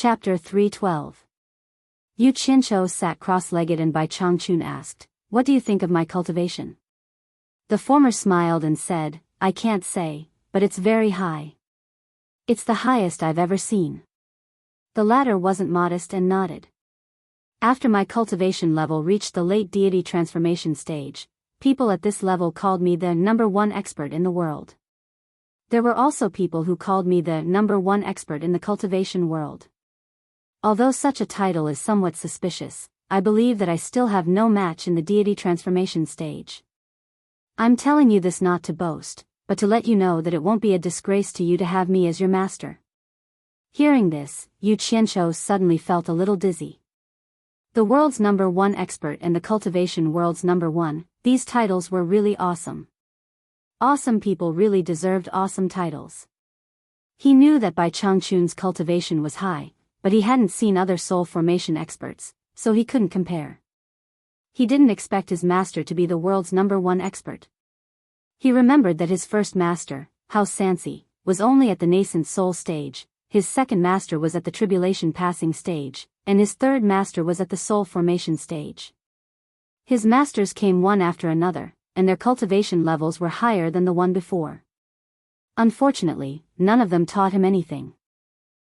Chapter 312. Yu Qianqiu sat cross-legged and Bai Changchun asked, "What do you think of my cultivation?" The former smiled and said, "I can't say, but it's very high. It's the highest I've ever seen." The latter wasn't modest and nodded. "After my cultivation level reached the late deity transformation stage, people at this level called me the #1 expert in the world. There were also people who called me the #1 expert in the cultivation world. Although such a title is somewhat suspicious, I believe that I still have no match in the deity transformation stage. I'm telling you this not to boast, but to let you know that it won't be a disgrace to you to have me as your master." Hearing this, Yu Qianqiu suddenly felt a little dizzy. The world's #1 expert and the cultivation world's #1, these titles were really awesome. Awesome people really deserved awesome titles. He knew that Bai Changchun's cultivation was high, but he hadn't seen other soul formation experts, so he couldn't compare. He didn't expect his master to be the world's #1 expert. He remembered that his first master, Hao Sansi, was only at the nascent soul stage, his second master was at the tribulation passing stage, and his third master was at the soul formation stage. His masters came one after another, and their cultivation levels were higher than the one before. Unfortunately, none of them taught him anything.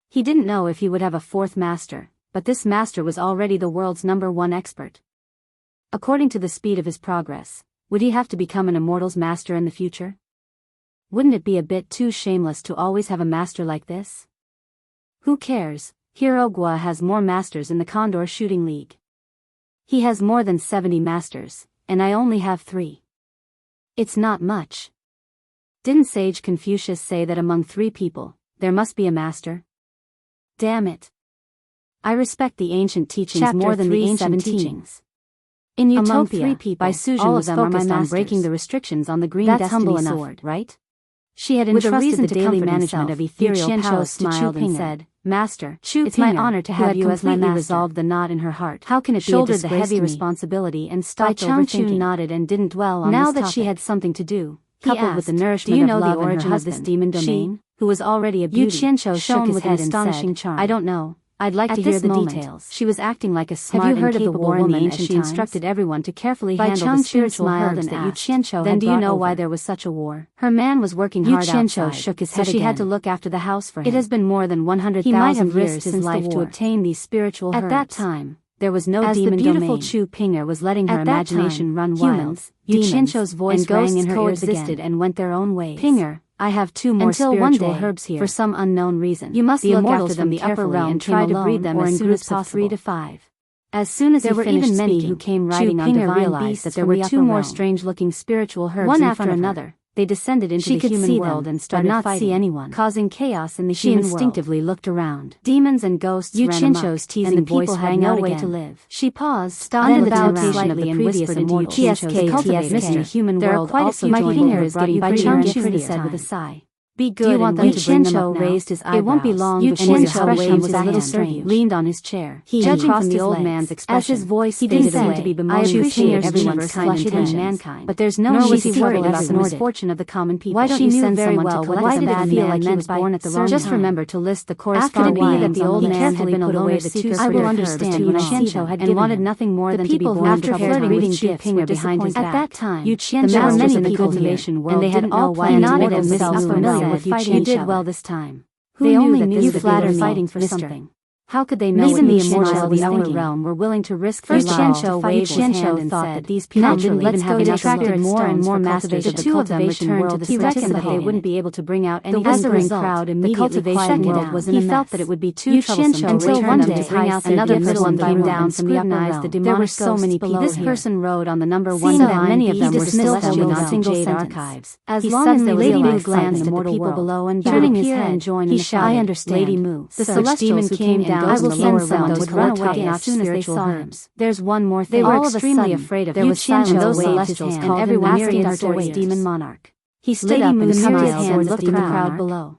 He didn't know if he would have a fourth master, but this master was already the world's #1 expert. According to the speed of his progress, would he have to become an immortal's master in the future? Wouldn't it be a bit too shameless to always have a master like this? Who cares? Hirogua has more masters in the Condor Shooting League. He has more than 70 masters, and I only have 3. It's not much. Didn't sage Confucius say that among 3 people, there must be a master? Damn it. I respect the ancient teachings Chapter more than the ancient 317. teachings. In Among Utopia, 3 people, Bai Suzhen all of was them are my focused on masters. breaking the restrictions on the green That's destiny humble enough, sword, right? She had With a entrusted reason the to daily comfort management of himself, Ethereal Yu Qianqiu Palace to smiled and Pinger. said, "Master, Chu it's my Pinger, honor to who have had you as my completely master." resolved the knot in her heart. How can it be a Shouldered the disgrace heavy to me? responsibility and Bai stopped Changchun overthinking. nodded and didn't dwell on Now this that she topic. had something to do, He coupled with the asked, nourishment "Do you of know the love and origin her of this husband, demon domain?" She, who was already a Yu beauty, Qianqiu shone shook his with head an and astonishing said, charm. "I don't know. I'd like At to hear this the moment, details." she was acting like a smart Have you heard and of the capable war in the woman as ancient she times? instructed everyone to carefully Bai handle the Changchun spiritual smiled herbs and that Yu asked, Qianqiu "Then had do you brought know why over. there was such a war?" Her man was working Yu hard Qianqiu outside, shook his so head she had to again. look after the house for him. It has been more than 100,000 He might have years risked since his the life to war. obtain these spiritual herbs. At that time, there was no As the demon beautiful domain. Chu Pinger was letting her At that imagination time, run humans, wild, Yu demons, Qianqiu's voice and rang ghosts in her ears coexisted again. and went their own ways. "Pinger, I have 2 more Until spiritual one day, herbs here. for some unknown reason, You must the look immortals after from them the upper carefully realm and came try to alone breed them or as in soon groups as of possible." 3 to 5. As soon as There he were finished even many speaking, who came Chu riding on Pinger divine realized beasts that there from were the 2 upper more realm. strange-looking spiritual herbs One in after front of her. another, They descended into she the could human see world them, and but started not fighting, see anyone. causing chaos in the She human world. instinctively looked around. Demons and ghosts Yu ran Qianqiu's amok, teasing and the voice people had rang no out way again. to live. She paused, Under then the bowed bowed slightly slightly and and whispered whispered into Yu into Qianqiu's the cultivator. in the human There are world quite a also few joined joined in. here brought you Bai pretty Changchun gifts this said time. with a sigh. Be Do you good want and them wait to to bring bring them up now? raised his eyebrows. It won't be long Yu before your Qianqiu expression waved was his a little hand, strange. leaned on his chair. He Judging crossed from the his old legs. man's As expression, his voice he didn't faded seem away, to be I bemoaning appreciate everyone's everyone's kind kind intentions, intentions, but there's no nor need was to he worry worried about the about misfortune of the common people. Why don't She you knew send very someone well to what collect this the bad feel man like he meant was by born at the wrong just time? remember to list the After the corresponding being items that the on old the man list had been a put away loner the seeker two for spirit your herbs understand that Yu when I see Qianqiu them. had And given wanted him. nothing more The than to be people born who after prepared flirting reading with Yu gifts Pinger were behind his disappointed. back. At that time, Yu the Qianqiu masters many of the people cultivation here, world and they had didn't all know why planned an to make immortal themselves was familiar with you fighting Qianqiu each did other. well this time. Who They knew only that knew this that would they be were me, fighting for mister? something. How could they know Maybe what the the immortals immortals of of the the upper upper realm were willing to risk their First lives to Qianqiu fight waved for his his hand hand and and thought said, that these people "Naturally, didn't even have the enough attracted stones more and for more cultivation. masters of The the two of them cultivation returned to world. the He reckoned that they participant. wouldn't be able to bring out any As a whispering result, crowd the immediately cultivation quieted world down. was in He a felt mess. that it would be too Yu troublesome Qianqiu to until return one them day to bring out another the person person came came down down from the upper scrutinized realm. the There were demonic so ghosts many below people This here. person rode on the #1 Seeing that divine many of beast them were dismissed still them holding without on to single jade sentence. archives. As He long as suddenly there was Lady Mu life glanced in at the the people world. below and Turning back. his head and joined He in the shouted, crowd. "I understand. Lady Mu, The sir, Celestials demon who king came and down I from will the send lower someone realm to would collect run away top-notch as soon as they spiritual saw him. herbs. There's one more thing. They were All of a extremely sudden, afraid of there Yu was silence Qianqiu those waved his celestials hand, and and everyone myriad myriad stories. demon monarch. He stood Lady up Mu and smiled smiled and and looked looked around. crowd below.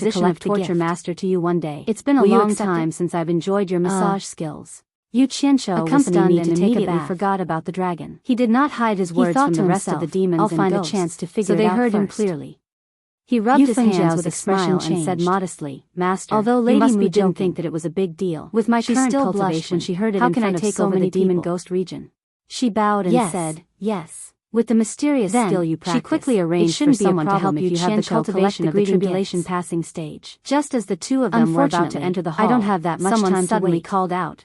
position of torture master to you one day. It's been a long time since I've enjoyed your massage skills. Yu Qianshou was stunned and immediately forgot about the dragon. He did not hide his words from the rest of the demons and ghosts, I'll find a chance to figure it out. So they heard him clearly. He rubbed his hands with a smile and said modestly, Master, although Lady Mu didn't think that it was a big deal. With my current cultivation, when she heard it in front of so many demon ghost region. She bowed and said, yes. With the mysterious skill you practice, she quickly arranged for someone to help you if you have the cultivation of the tribulation passing stage. Just as the two of them were about to enter the hall, I don't have that much time. Someone suddenly called out,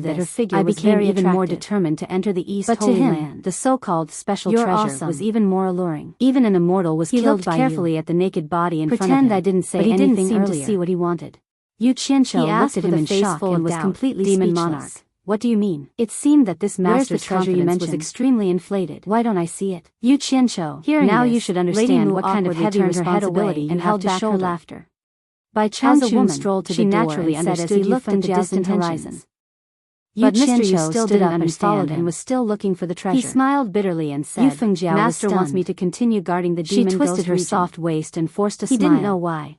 decided that her figure was became even more determined to enter the East Holy Land. The so-called special treasure was even more alluring. Even an immortal was killed by you. He looked carefully at the naked body in front of him. Pretend I didn't say anything earlier. But he didn't seem to see what he wanted. Yu Qianqiu looked at him in shock and was completely speechless. Demon monarch. What do you mean? It seemed that this master's confidence was extremely inflated. Why don't I see it? Yu Qianqiu, hearing now this, you should understand what kind of heavy responsibility and held back her laughter. Bai Changchun strolled to the door and said as he looked at the distant horizon. But Mr. Yu still didn't understand and was still looking for the treasure. He smiled bitterly and said, Master wants me to continue guarding the demon ghost region. She twisted her soft waist and forced a smile. He didn't know why,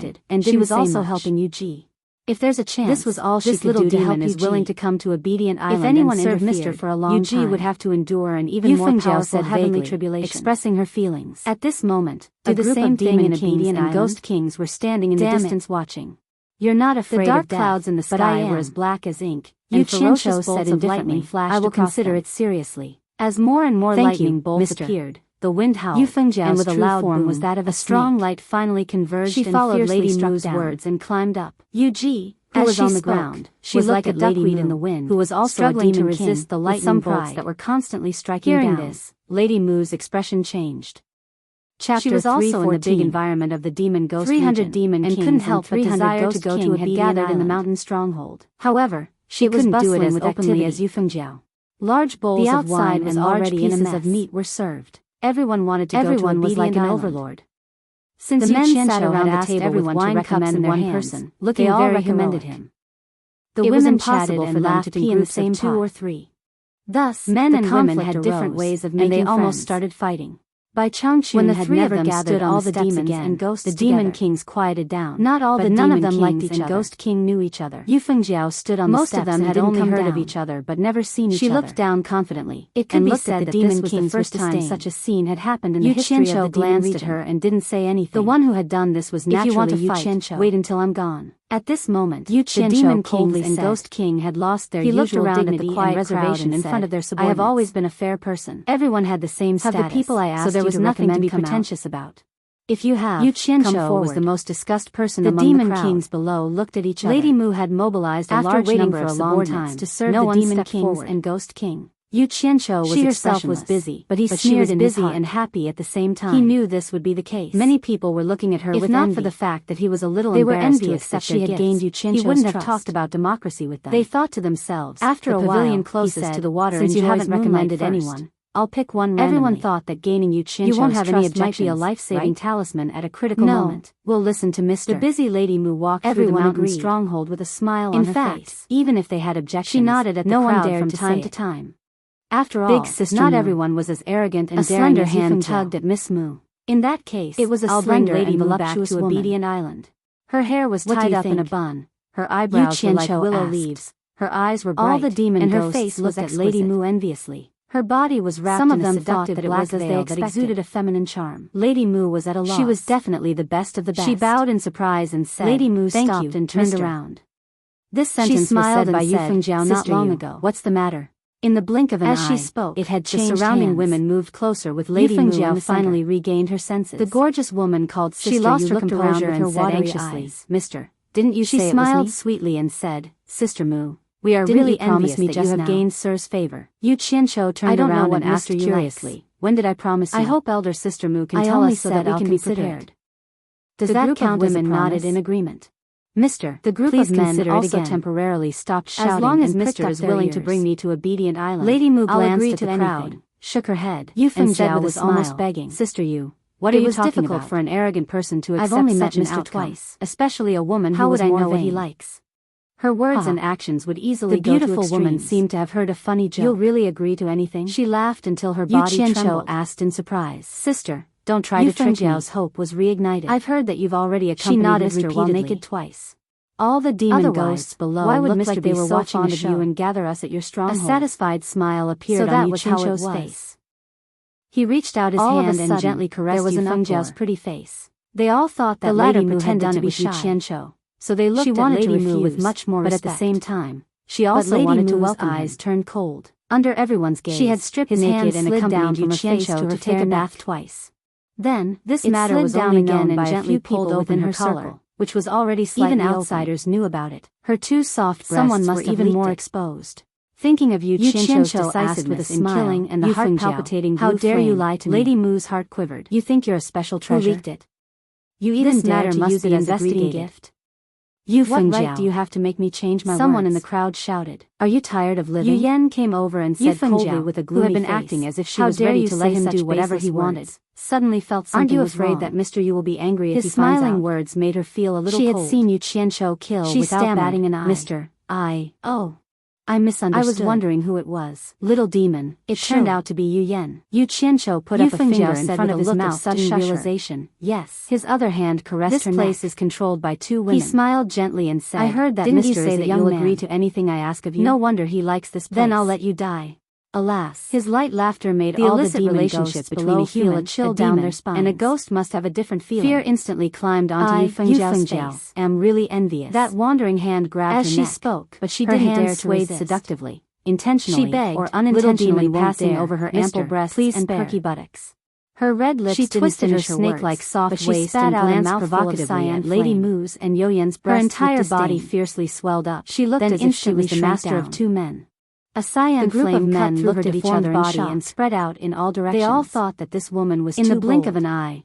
fainted, and she was also helping Yuji. If there's a chance, this was all she could do to help is willing to come to Obedient Island. If anyone interfered, Mr. for a long time, Yuji would have to endure an even more powerful heavenly tribulation, expressing her feelings. At this moment, a group of demon kings and ghost kings were standing in the distance watching. You're not afraid of death. The dark clouds in the sky were as black as ink, and ferocious bolts of lightning flashed. I will consider it seriously. As more and more lightning bolts appeared, the wind howled, and with a loud boom was that of a strong light finally converged. She followed Lady Mu's words and climbed up. Yuji, who was on the ground, she was like a duckweed in the wind, who was also struggling to resist the lightning bolts that were constantly striking down. Hearing this, Lady Mu's expression changed. She was also in the big environment of the demon ghost 300 demon kings and couldn't help but desire to go to had gathered in the mountain stronghold. However, she couldn't do it as openly as Yufengjiao. Large bowls of wine and large pieces of meat were served. Everyone wanted to go to Everyone was like an overlord. Since the men sat around the table everyone with wine cups in their hands, looking they all very recommended him. The women chatted and laughed in the same 2 or 3. Thus, men and women had different ways of making friends, and they almost started fighting. By Changchun when the three of them gathered all the demons and ghosts the demon kings quieted down. Not all but the none of them liked each other. Ghost king knew each other. Yufengjiao stood on the steps. Most of them had only heard of each other but never seen each other. She looked down confidently. It could be said that this was the first time such a scene had happened in the history of the demon glanced at her and didn't say anything. The one who had done this was naturally Yu Qianqiu. Wait until I'm gone. At this moment, Yu Qianqiu, the demon kings and ghost king had lost their usual dignity and reservation in front of their subordinates. I have always been a fair person. Everyone had the same status, the people I asked so there was nothing to be pretentious about. If you have, Yu Qianqiu was the most discussed person among the crowd. The demon kings below looked at each other. Lady Mu had mobilized a large number of subordinates to serve the demon kings and ghost king. Yu Qianqiu was herself was busy, but she was busy and happy at the same time. He knew this would be the case. Many people were looking at her with envy. If not for the fact that he was a little embarrassed to accept she had gained Yu Qianqiu's trust, he wouldn't have talked about democracy with them. They thought to themselves, after a pavilion closest to the water, since you haven't recommended anyone, I'll pick one randomly. Everyone thought that gaining Yu Qianqiu's trust might be a life-saving talisman at a critical moment. We'll listen to Mr. The busy Lady Mu walked through the mountain stronghold with a smile on her face. Even if they had objections, she nodded at the crowd from time to time. After all, Big Sister not everyone was as arrogant and daring as hand tugged at Miss Mu. In that case, it was a slender Lady Mu back to Obedient Island. Her hair was tied up in a bun. Her eyebrows were like willow leaves. Her eyes were bright. All the demon and her face looked at Lady Mu enviously. Her body was wrapped in a seductive black veil that exuded a feminine charm. Lady Mu was at a loss. She was definitely the best of the best. She bowed in surprise and said, Lady Mu stopped and turned around. This sentence was said by Yufengjiao not long ago. What's the matter? In the blink of an eye, as she spoke, it had changed. The surrounding women moved closer with Lady Mu finally regained her senses. The gorgeous woman called Sister Yu looked her composure and said anxiously, Mister, didn't you say it was me? She smiled sweetly and said, Sister Mu, we are really envious that you have gained Sir's favor. Yu Qianqiu turned around and asked curiously, when did I promise you? I hope Elder Sister Mu can tell us so that we can be prepared. Does that count as a promise? The group women nodded in agreement. Mister, the group of men also temporarily stopped shouting. As long as Mister is willing to bring me to Obedient Island, Lady Mu glanced at the crowd, shook her head, and said was almost begging, Sister Yu, what are you talking about? It was difficult for an arrogant person to accept such an outcome. I've only met Mister twice, especially a woman who was more vain. How would I know what he likes? Her words and actions would easily go to extremes. The beautiful woman seemed to have heard a funny joke. You'll really agree to anything? She laughed until her body trembled. Asked in surprise, Sister, don't try to trick me. Yufengjiao's hope was reignited. I've heard that you've already accompanied Mister while naked twice. All the demon ghosts below why would Mr. be so fond of you and gather us at your stronghold? A satisfied smile appeared on Yu Qianqiu's face. He reached out his hand and gently caressed Yufengjiao's pretty face. They all thought that Lady Mu had done it with Yu Qianqiu, so they looked at Lady Mu with much more respect. But at the same time, she also wanted to welcome him. Eyes turned cold. Under everyone's gaze, she had stripped naked and accompanied Yu Qianqiu to take a bath twice. Then, this matter was only known by a few people within her circle, which was already slightly even outsiders knew about it. Her two soft breasts were even more exposed. Thinking of Yu Qianqiu's decisiveness in killing and the heart-palpitating how dare you lie to me? Lady Mu's heart quivered. You think you're a special treasure? Who leaked it? You even dared to use it as a greeting gift? What right do you have to make me change my words? Someone in the crowd shouted. Are you tired of living? Yu Yan came over and said coldly with a gloomy face, who had been acting as if she was ready to let him do whatever he wanted, suddenly felt something was wrong. Aren't you afraid that Mr. Yu will be angry if he finds out? His smiling words made her feel a little cold. She had seen Yu Qianqiu kill without batting an eye. Mister, I misunderstood. I was wondering who it was. Little demon. It turned out to be Yu Yan. Yu Qianqiu put up a finger in front of his mouth of sudden realization. Yes. His other hand caressed her neck. This place is controlled by two women. He smiled gently and said, I heard that Didn't Mr. you say that you'll agree to anything I ask of you? No wonder he likes this place. Then I'll let you die. Alas, his light laughter made all the demon relationships between a human, a chill down their spines, and a ghost must have a different feeling. Fear instantly climbed onto Yufengjiao's face. Am really envious. That wandering hand grabbed her neck, as she spoke, but she didn't dare to resist. Seductively, intentionally, she begged, or unintentionally passing over her ample breasts and perky buttocks. Her red lips twisted her snake-like soft waist and glanced provocatively at Lady Mu's and Yoyen's breasts. Her entire body fiercely swelled up. She looked as if she was the master of two men. A cyan flame of men looked at each other and spread out in all directions. They all thought that this woman was too bold. In the blink of an eye,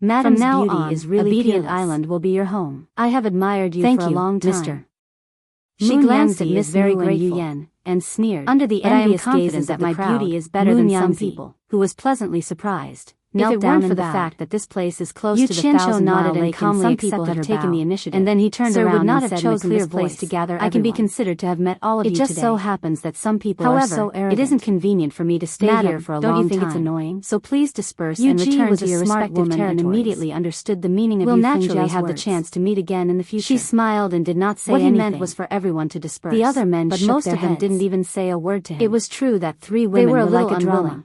compliment. Madam's now beauty on, is really Obedient peerless. Island will be your home. I have admired you Thank for a you, long time. Mr. She Moon glanced at Yangzi Miss is very Mu and grateful. Yu Yan, and sneered. Under the But I am envious confident gazes that of the my crowd, beauty is better Moon than some Yangzi, people, who was pleasantly surprised. If Knelt it down weren't and for the bowed. fact that this place is close Yu to the Qinsho 1,000 Mile nodded and Lake and calmly some accepted people have her taken bow. the initiative. And then he turned Sir around would not and have said in a chosen clear this place voice, to gather I can be everyone. considered to have met all of It you just today. so happens that some people However, are so arrogant. it isn't convenient for me to stay Madam, here for a don't long you think time. it's annoying? So please disperse Yu and Ji return was to a your smart respective woman and territories. immediately understood the meaning of We'll Yu naturally Fengjiao's have the words. chance to meet again in the future. She smiled and did not say What anything. he meant was for everyone to disperse. The other men but shook most their of them heads. didn't even say a word to him. It was true that 3 They women were a were little like a drama. unwilling.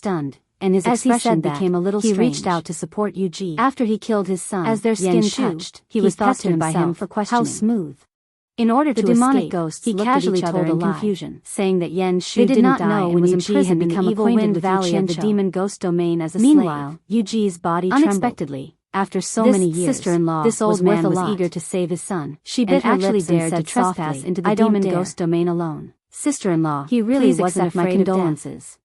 stunned, and his expression became a little strange. He reached out to support Yuji. After he killed his son, as their skin touched, he was pestered by him for questioning. How smooth. In order to demonic ghosts, he casually told a confusion, saying that Yen Shu did not know when Yuji had become acquainted with Valley of the Demon Ghost Domain as a slave. Meanwhile, Yuji's body unexpectedly. After so many years, sister-in-law, this old man was eager to save his son. She bit her lips and said trespass into the demon ghost domain alone. Sister-in-law, he really wasn't afraid of condolences.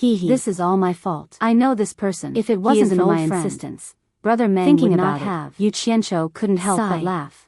This is all my fault. I know this person. If it wasn't for my insistence, Brother Meng would not have. Yu Qianqiu couldn't help but laugh.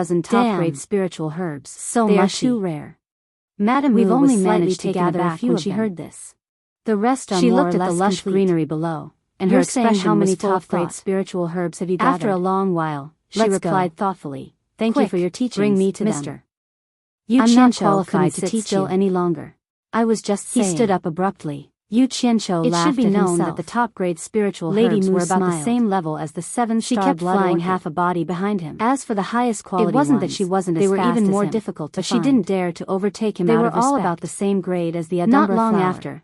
dozen top-grade spiritual herbs. So they mushy. are too rare. Madame We've Wu only was managed to slightly gather taken a aback few when of she them. heard this. The rest are She more looked or at the less lush complete. greenery below, and You're her saying expression how many was full of top-grade thought. spiritual herbs have you After gathered? a long while, she Let's replied go. thoughtfully, Thank you "Quick, for your teachings, bring me to mister. them. Yu I'm not Qianqiu qualified couldn't to sit teach still you. any longer. I was just He saying." stood up abruptly. Yu Qianqiu It laughed should be at known himself. that the top-grade spiritual Lady herbs Mu were about the smiled. same level as the She seven-star kept blood flying orchid. half a body behind him. As for the highest quality It wasn't ones, that she wasn't they as were fast even as more him, difficult to but she find. didn't dare to overtake him They out were of all respect. about the same grade as the Not Adumbra long flower. after,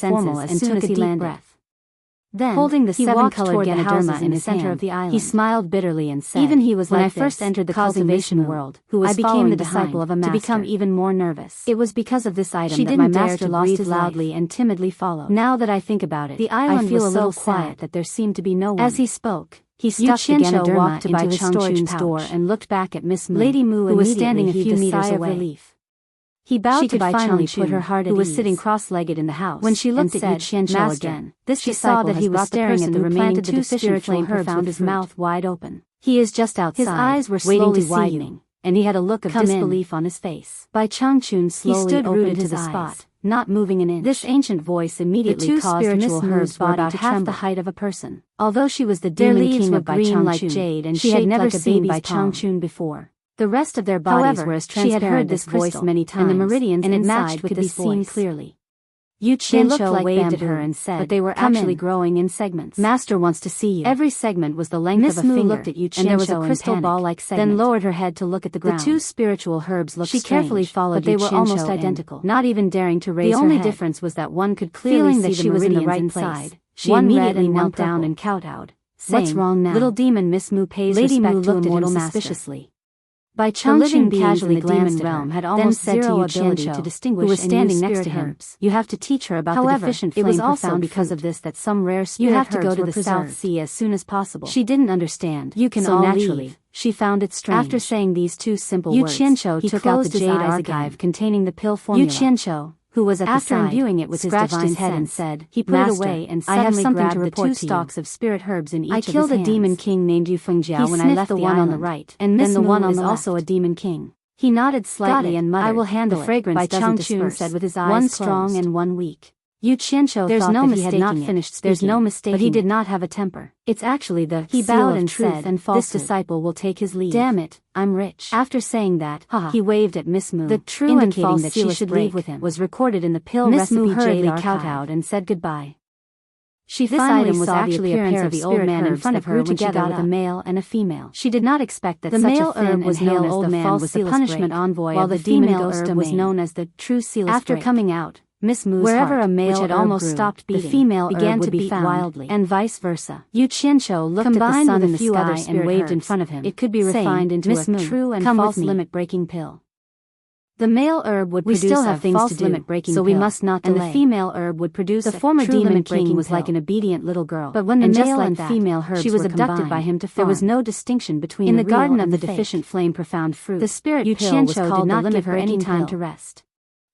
formal as soon as he landed. Then, holding the seven-colored Ganoderma in the center of the island, he smiled bitterly and said, "Even he was when I first entered the cultivation world, I became the disciple of a master, to become even more nervous. It was because of this item that my master lost his loudly and timidly followed. Now that I think about it, the island was a little quiet that there seemed to be no one." As he spoke, he stuffed the Ganoderma walked into his storage door and looked back at Miss Moo, Lady Moo, who was standing a few meters away. He bowed to Bai Changchun, who was sitting cross-legged in the house. When she looked at Yu Qianqiu again, she saw that he was staring at the remaining two spiritual herbs with his mouth wide open. "He is just outside." His eyes were slowly widening, and he had a look of disbelief on his face. Bai Changchun slowly opened his eyes, not moving an inch. This ancient voice immediately caused Miss Moo's body to half the height of a person. Although she was the demon king of green like jade and she had never seen Bai Changchun before. The rest of their bodies were as transparent. She had heard this voice many times, and the meridians inside could be seen clearly. Yu Qianzhou waved at her and said, but they were actually growing in segments. Master wants to see you. Every segment was the length of a finger, looked at Yu Qianzhou and there was a crystal ball-like segment, then lowered her head to look at the ground. The two spiritual herbs looked strange, carefully followed but they were almost identical, not even daring to raise her head. The only difference was that one could clearly see that she was in the right place. She immediately knelt down and kowtowed, saying, "What's wrong now?" Little demon Miss Moo pays respect to immortal suspiciously. Bai Changchun casually glanced at her, had almost zero ability to distinguish who was standing next to him. You have to teach her about the deficient flame. It was also because of this that some rare spirit herbs were preserved. You have to go to the South Sea as soon as possible. She didn't understand. You can all naturally. She found it strange. After saying these two simple words, he took out the jade archive containing the pill formula. Yu Qianzhou, who was at the side, imbuing it with his divine head and said, he put it away and suddenly grabbed the two stalks of spirit herbs in each of his hands. I killed a demon king named Yu Fengjiao when I left the one on the right, and then the one on the left is also a demon king. He nodded slightly and muttered, I will handle the fragrance. Bai Changchun said with his eyes closed. One strong and one weak. Yu Qianzhou thought that he had not finished speaking. There's no mistaking, but he did not have a temper. It's actually the he bowed and said, this disciple will take his leave. Damn it, I'm rich. After saying that, he waved at Miss Moo. The true and false that she should leave with him was recorded in the pill recipe. Miss Moo hurriedly kowtowed and said goodbye. She finally was actually a pair of the old man in front of her together with a male and a female. She did not expect that the male herb was known as the false punishment envoy, while the female herb was known as the true sealess. After coming out, Miss Moo's wherever heart, a male which had almost stopped beating, the female began to beat wildly, and vice versa. Yu Qianzhou looked at the sun in the sky and waved in front of him. It could be refined into a true and false limit-breaking pill. The male herb would produce a false limit-breaking pill, so we must not delay. And the female herb would produce the former demon king was like an obedient little girl. But when the male and female herbs she was abducted by him to farm, there was no distinction between in the garden of the deficient flame profound fruit. The spirit pill was called the limit for any time to rest.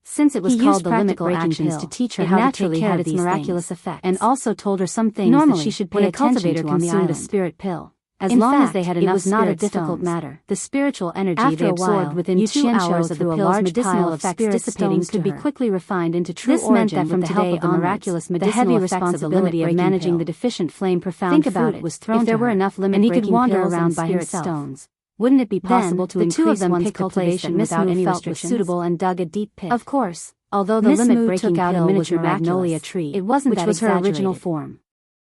Since it was called the limit-breaking actions to teach her how to take care of these miraculous effects, and also told her some things that she should pay attention to on the island. A spirit pill. As long as they had enough, it was not a difficult matter. The spiritual energy they absorbed within 2 hours of the pill's medicinal effects dissipating could be quickly refined into true origin. This meant that from today on, the heavy responsibility of managing the deficient flame profound fruit was thrown to her. If there were enough limit-breaking pills and spirit stones, wouldn't it be possible to increase one's cultivation without any restrictions? Suitable and dug a deep pit. Of course, although the limit-breaking pill was a magnolia tree, it wasn't which was her original form.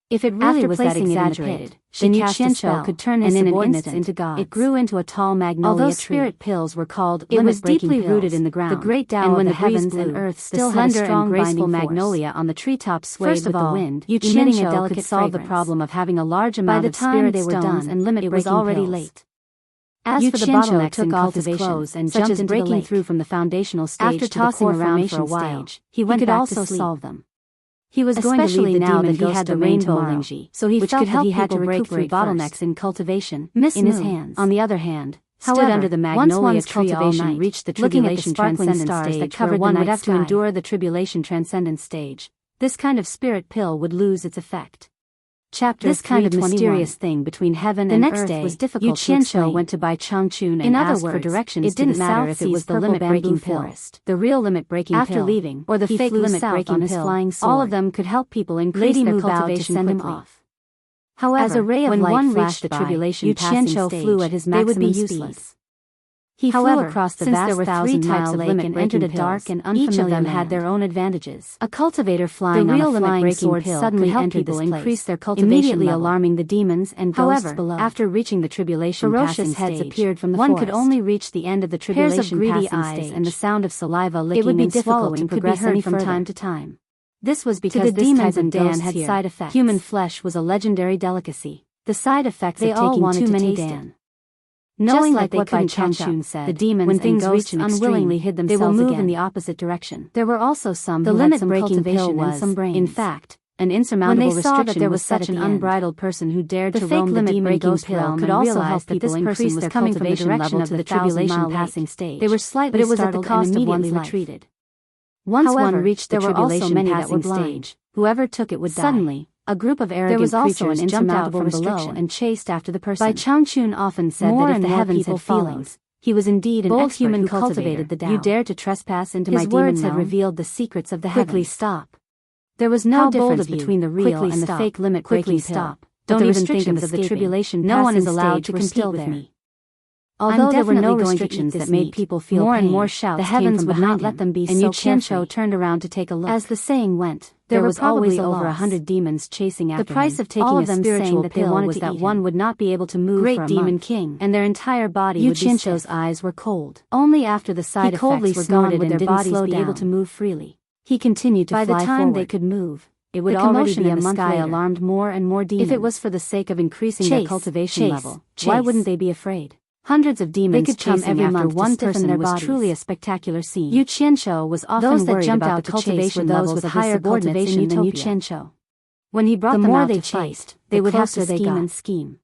If it really was that exaggerated, then Yu Qianzhou could turn his subordinates into gods. It grew into a tall magnolia tree. Although spirit pills were called it was deeply rooted in the ground. The great Tao and when the heavens and earth still had a strong graceful magnolia on the treetops swayed with the wind. Yu Qianzhou could solve the problem of having a large amount of spirit stones and limit-breaking pills. It was already late. As for the bottlenecks in cultivation, and such as breaking through from the foundational stage to the core formation stage, he could also solve them. He was going to leave now that he had the rainbow Lingji, so he felt that he had to break through bottlenecks in cultivation in his hands. On the other hand, stood under the magnolia tree all night, reached the tribulation transcendent stage that covered one would have to endure the tribulation transcendent stage. This kind of spirit pill would lose its effect. This kind of mysterious thing between heaven and earth was difficult to explain. Yu Qianzhou went to Bai Changchun and asked for directions. It didn't matter if it was the limit-breaking pill, the real limit-breaking pill, after leaving, or the fake limit-breaking pill. All of them could help people increase their cultivation quickly. However, as a ray of light flashed the tribulation passing stage, they would be useless. He flew across the vast 1,000-mile lake and entered a dark and unfamiliar land. Each of them had their own advantages. A cultivator flying on a flying sword suddenly entered this place, increase their cultivation immediately alarming the demons and ghosts below. After reaching the tribulation passing stage, heads appeared from the forest. One could only reach the end of the tribulation passing stage. Pairs of greedy eyes and the sound of saliva licking and swallowing could be heard from time to time. This was because the demons and Dan had side effects. Human flesh was a legendary delicacy. The side effects of taking too many Dan. Knowing that they couldn't catch up, the demons when things reached an unwillingly hid themselves they will move in the opposite direction. There were also some who had some cultivation and some brains. In fact, an insurmountable restriction that was such an unbridled person who dared to roam the demon ghost realm could also help that this person was coming from the direction of the tribulation passing stage. They were slightly startled and immediately retreated. Once one reached the tribulation passing stage, whoever took it would die. Suddenly, a group of arrogant creatures jumped out from below and chased after the person. Bai Changchun often said that if the heavens had feelings, he was indeed an bold expert human who cultivator. cultivated the Tao. You dare to trespass into His my demon words had realm? revealed the secrets of the Quickly heavens. stop. There was no How bold difference of you. between the real Quickly and the stop. fake limit Quickly breaking pill. stop. But Don't the even think restrictions of of the escaping. tribulation No one passing is allowed stage to were compete still with there. me. Although there were definitely no going to restrictions eat that this made meat. people feel More pain, and more shouts the heavens came would from not behind let him, them be and so Yu Qianshou carefree. turned around to take a look. As the saying went, There there were was always probably a over loss. 100 demons chasing after him. The price of taking all a of them spiritual saying that they pill wanted was to that eat one him. would not be able to move Great for a demon month, king, and their entire body Yu would be Qianshou's stiff. eyes were cold. Only after the side He coldly effects were gone snorted would their and didn't bodies slow be down. able to move freely. He continued to By fly the time they forward. could move, it would The already commotion be a in the month sky later. alarmed more and more demons. If it was for the sake of increasing their cultivation chase, level, why wouldn't they be afraid? Hundreds of demons could come chasing every after month to one stiffen person their was bodies. truly a spectacular scene. Yu Qianshou was often Those that worried jumped about out the to chase chase were were those those with of higher higher cultivation cultivation than Yu utopia. Qianshou. When he brought The them more out they to fight, chased, they the would have closer to they scheme got. and scheme.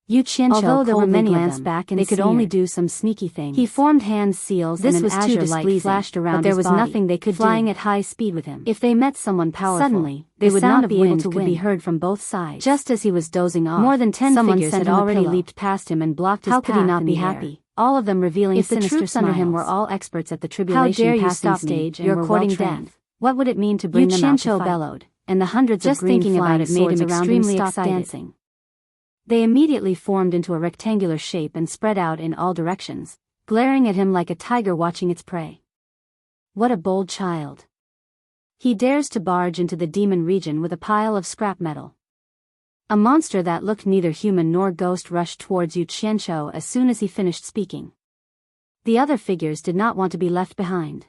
Yu Qianshou Although there were coldly many of glanced them, back and they could only sneered. do some sneaky things. He formed hand seals This and was an too azure light displeasing, flashed around but there his was body, nothing they could flying do. at high speed with him. If they met someone powerful, Suddenly, they the would sound not of be able wind to could win. be heard from both sides. Just as he was dozing off, More than 10 someone figures sent had him a already pillow. leaped past him and blocked his How path could he not in be the air, happy? all of them revealing If the sinister troops smiles. under him were all experts at the How tribulation dare you passing stop me, stage and you're were courting well-trained, death. what would it mean to Yu bring them out to Qianshou fight? bellowed, and the hundreds Just of green thinking about flying it made swords him around him extremely stop excited. dancing. They immediately formed into a rectangular shape and spread out in all directions, glaring at him like a tiger watching its prey. What a bold child. He dares to barge into the demon region with a pile of scrap metal. A monster that looked neither human nor ghost rushed towards Yu Qianshou as soon as he finished speaking. The other figures did not want to be left behind.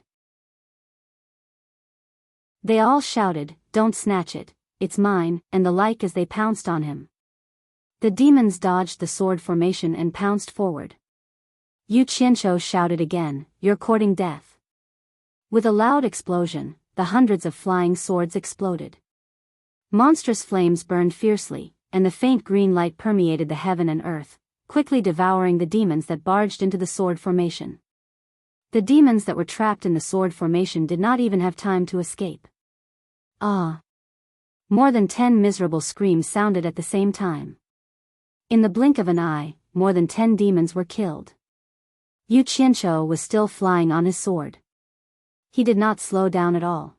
They all shouted, "Don't snatch it, it's mine," and the like as they pounced on him. The demons dodged the sword formation and pounced forward. Yu Qianshou shouted again, "You're courting death." With a loud explosion, the hundreds of flying swords exploded. Monstrous flames burned fiercely, and the faint green light permeated the heaven and earth, quickly devouring the demons that barged into the sword formation. The demons that were trapped in the sword formation did not even have time to escape. Ah! More than 10 miserable screams sounded at the same time. In the blink of an eye, more than 10 demons were killed. Yu Qianshou was still flying on his sword. He did not slow down at all.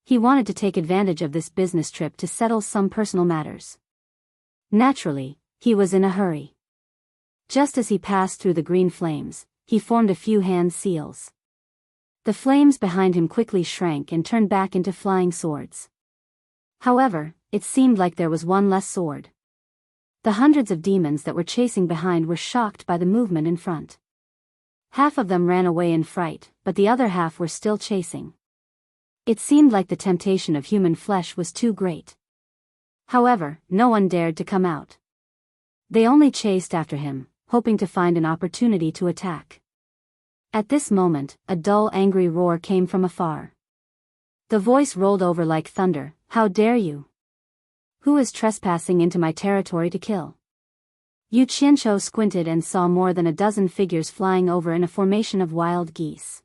He wanted to take advantage of this business trip to settle some personal matters. Naturally, he was in a hurry. Just as he passed through the green flames, he formed a few hand seals. The flames behind him quickly shrank and turned back into flying swords. However, it seemed like there was one less sword. The hundreds of demons that were chasing behind were shocked by the movement in front. Half of them ran away in fright, but the other half were still chasing. It seemed like the temptation of human flesh was too great. However, no one dared to come out. They only chased after him, hoping to find an opportunity to attack. At this moment, a dull angry roar came from afar. The voice rolled over like thunder, "How dare you? Who is trespassing into my territory to kill?" Yu Qianshou squinted and saw more than a dozen figures flying over in a formation of wild geese.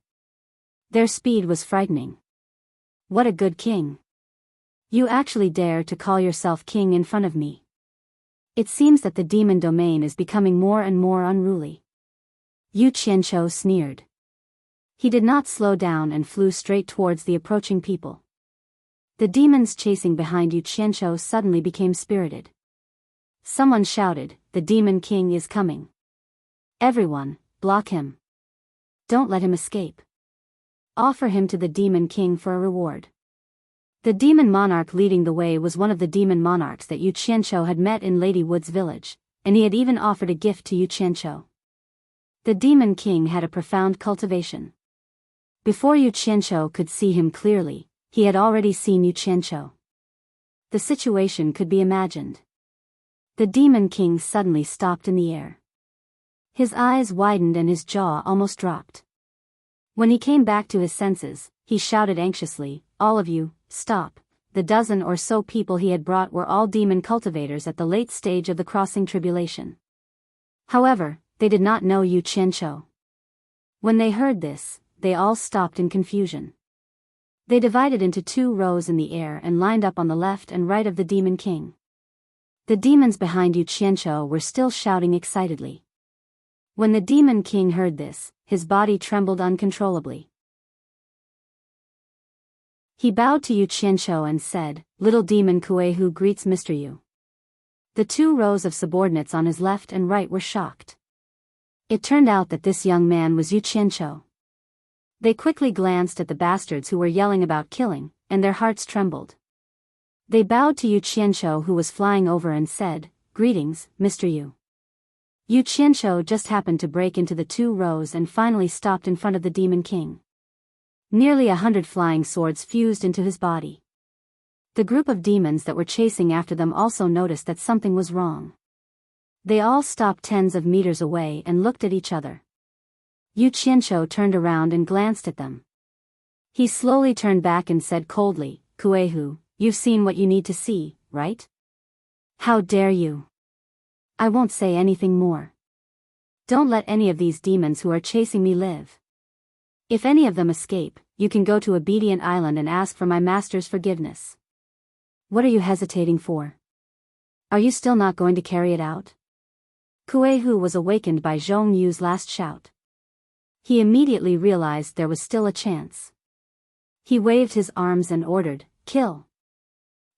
Their speed was frightening. What a good king! You actually dare to call yourself king in front of me. It seems that the demon domain is becoming more and more unruly. Yu Qianshou sneered. He did not slow down and flew straight towards the approaching people. The demons chasing behind Yu Qianshou suddenly became spirited. Someone shouted, "The demon king is coming. Everyone, block him. Don't let him escape. Offer him to the demon king for a reward." The demon monarch leading the way was one of the demon monarchs that Yu Qianshou had met in Lady Wood's village, and he had even offered a gift to Yu Qianshou. The demon king had a profound cultivation. Before Yu Qianshou could see him clearly, he had already seen Yu Qianshou. The situation could be imagined. The demon king suddenly stopped in the air. His eyes widened and his jaw almost dropped. When he came back to his senses, he shouted anxiously, "All of you, stop." The dozen or so people he had brought were all demon cultivators at the late stage of the crossing tribulation. However, they did not know Yu Qianshou. When they heard this, they all stopped in confusion. They divided into 2 rows in the air and lined up on the left and right of the demon king. The demons behind Yu Qianshou were still shouting excitedly. When the demon king heard this, his body trembled uncontrollably. He bowed to Yu Qianzhou and said, "Little demon Kuei-hu greets Mr. Yu." The 2 rows of subordinates on his left and right were shocked. It turned out that this young man was Yu Qianzhou. They quickly glanced at the bastards who were yelling about killing, and their hearts trembled. They bowed to Yu Qianzhou, who was flying over, and said, "Greetings, Mr. Yu." Yu Qianzhou just happened to break into the 2 rows and finally stopped in front of the Demon King. Nearly 100 flying swords fused into his body. The group of demons that were chasing after them also noticed that something was wrong. They all stopped tens of meters away and looked at each other. Yu Qianzhou turned around and glanced at them. He slowly turned back and said coldly, "Kuei-hu, you've seen what you need to see, right? How dare you? I won't say anything more. Don't let any of these demons who are chasing me live. If any of them escape, you can go to Obedient Island and ask for my master's forgiveness. What are you hesitating for? Are you still not going to carry it out?" Kuei-hu was awakened by Zhong Yu's last shout. He immediately realized there was still a chance. He waved his arms and ordered, "Kill.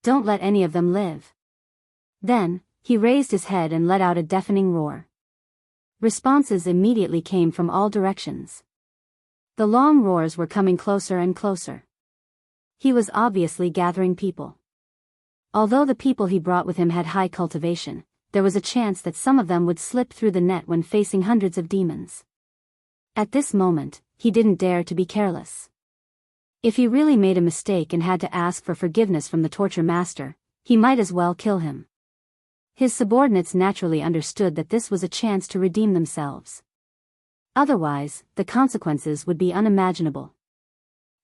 Don't let any of them live." Then, he raised his head and let out a deafening roar. Responses immediately came from all directions. The long roars were coming closer and closer. He was obviously gathering people. Although the people he brought with him had high cultivation, there was a chance that some of them would slip through the net when facing hundreds of demons. At this moment, he didn't dare to be careless. If he really made a mistake and had to ask for forgiveness from the torture master, he might as well kill him. His subordinates naturally understood that this was a chance to redeem themselves. Otherwise, the consequences would be unimaginable.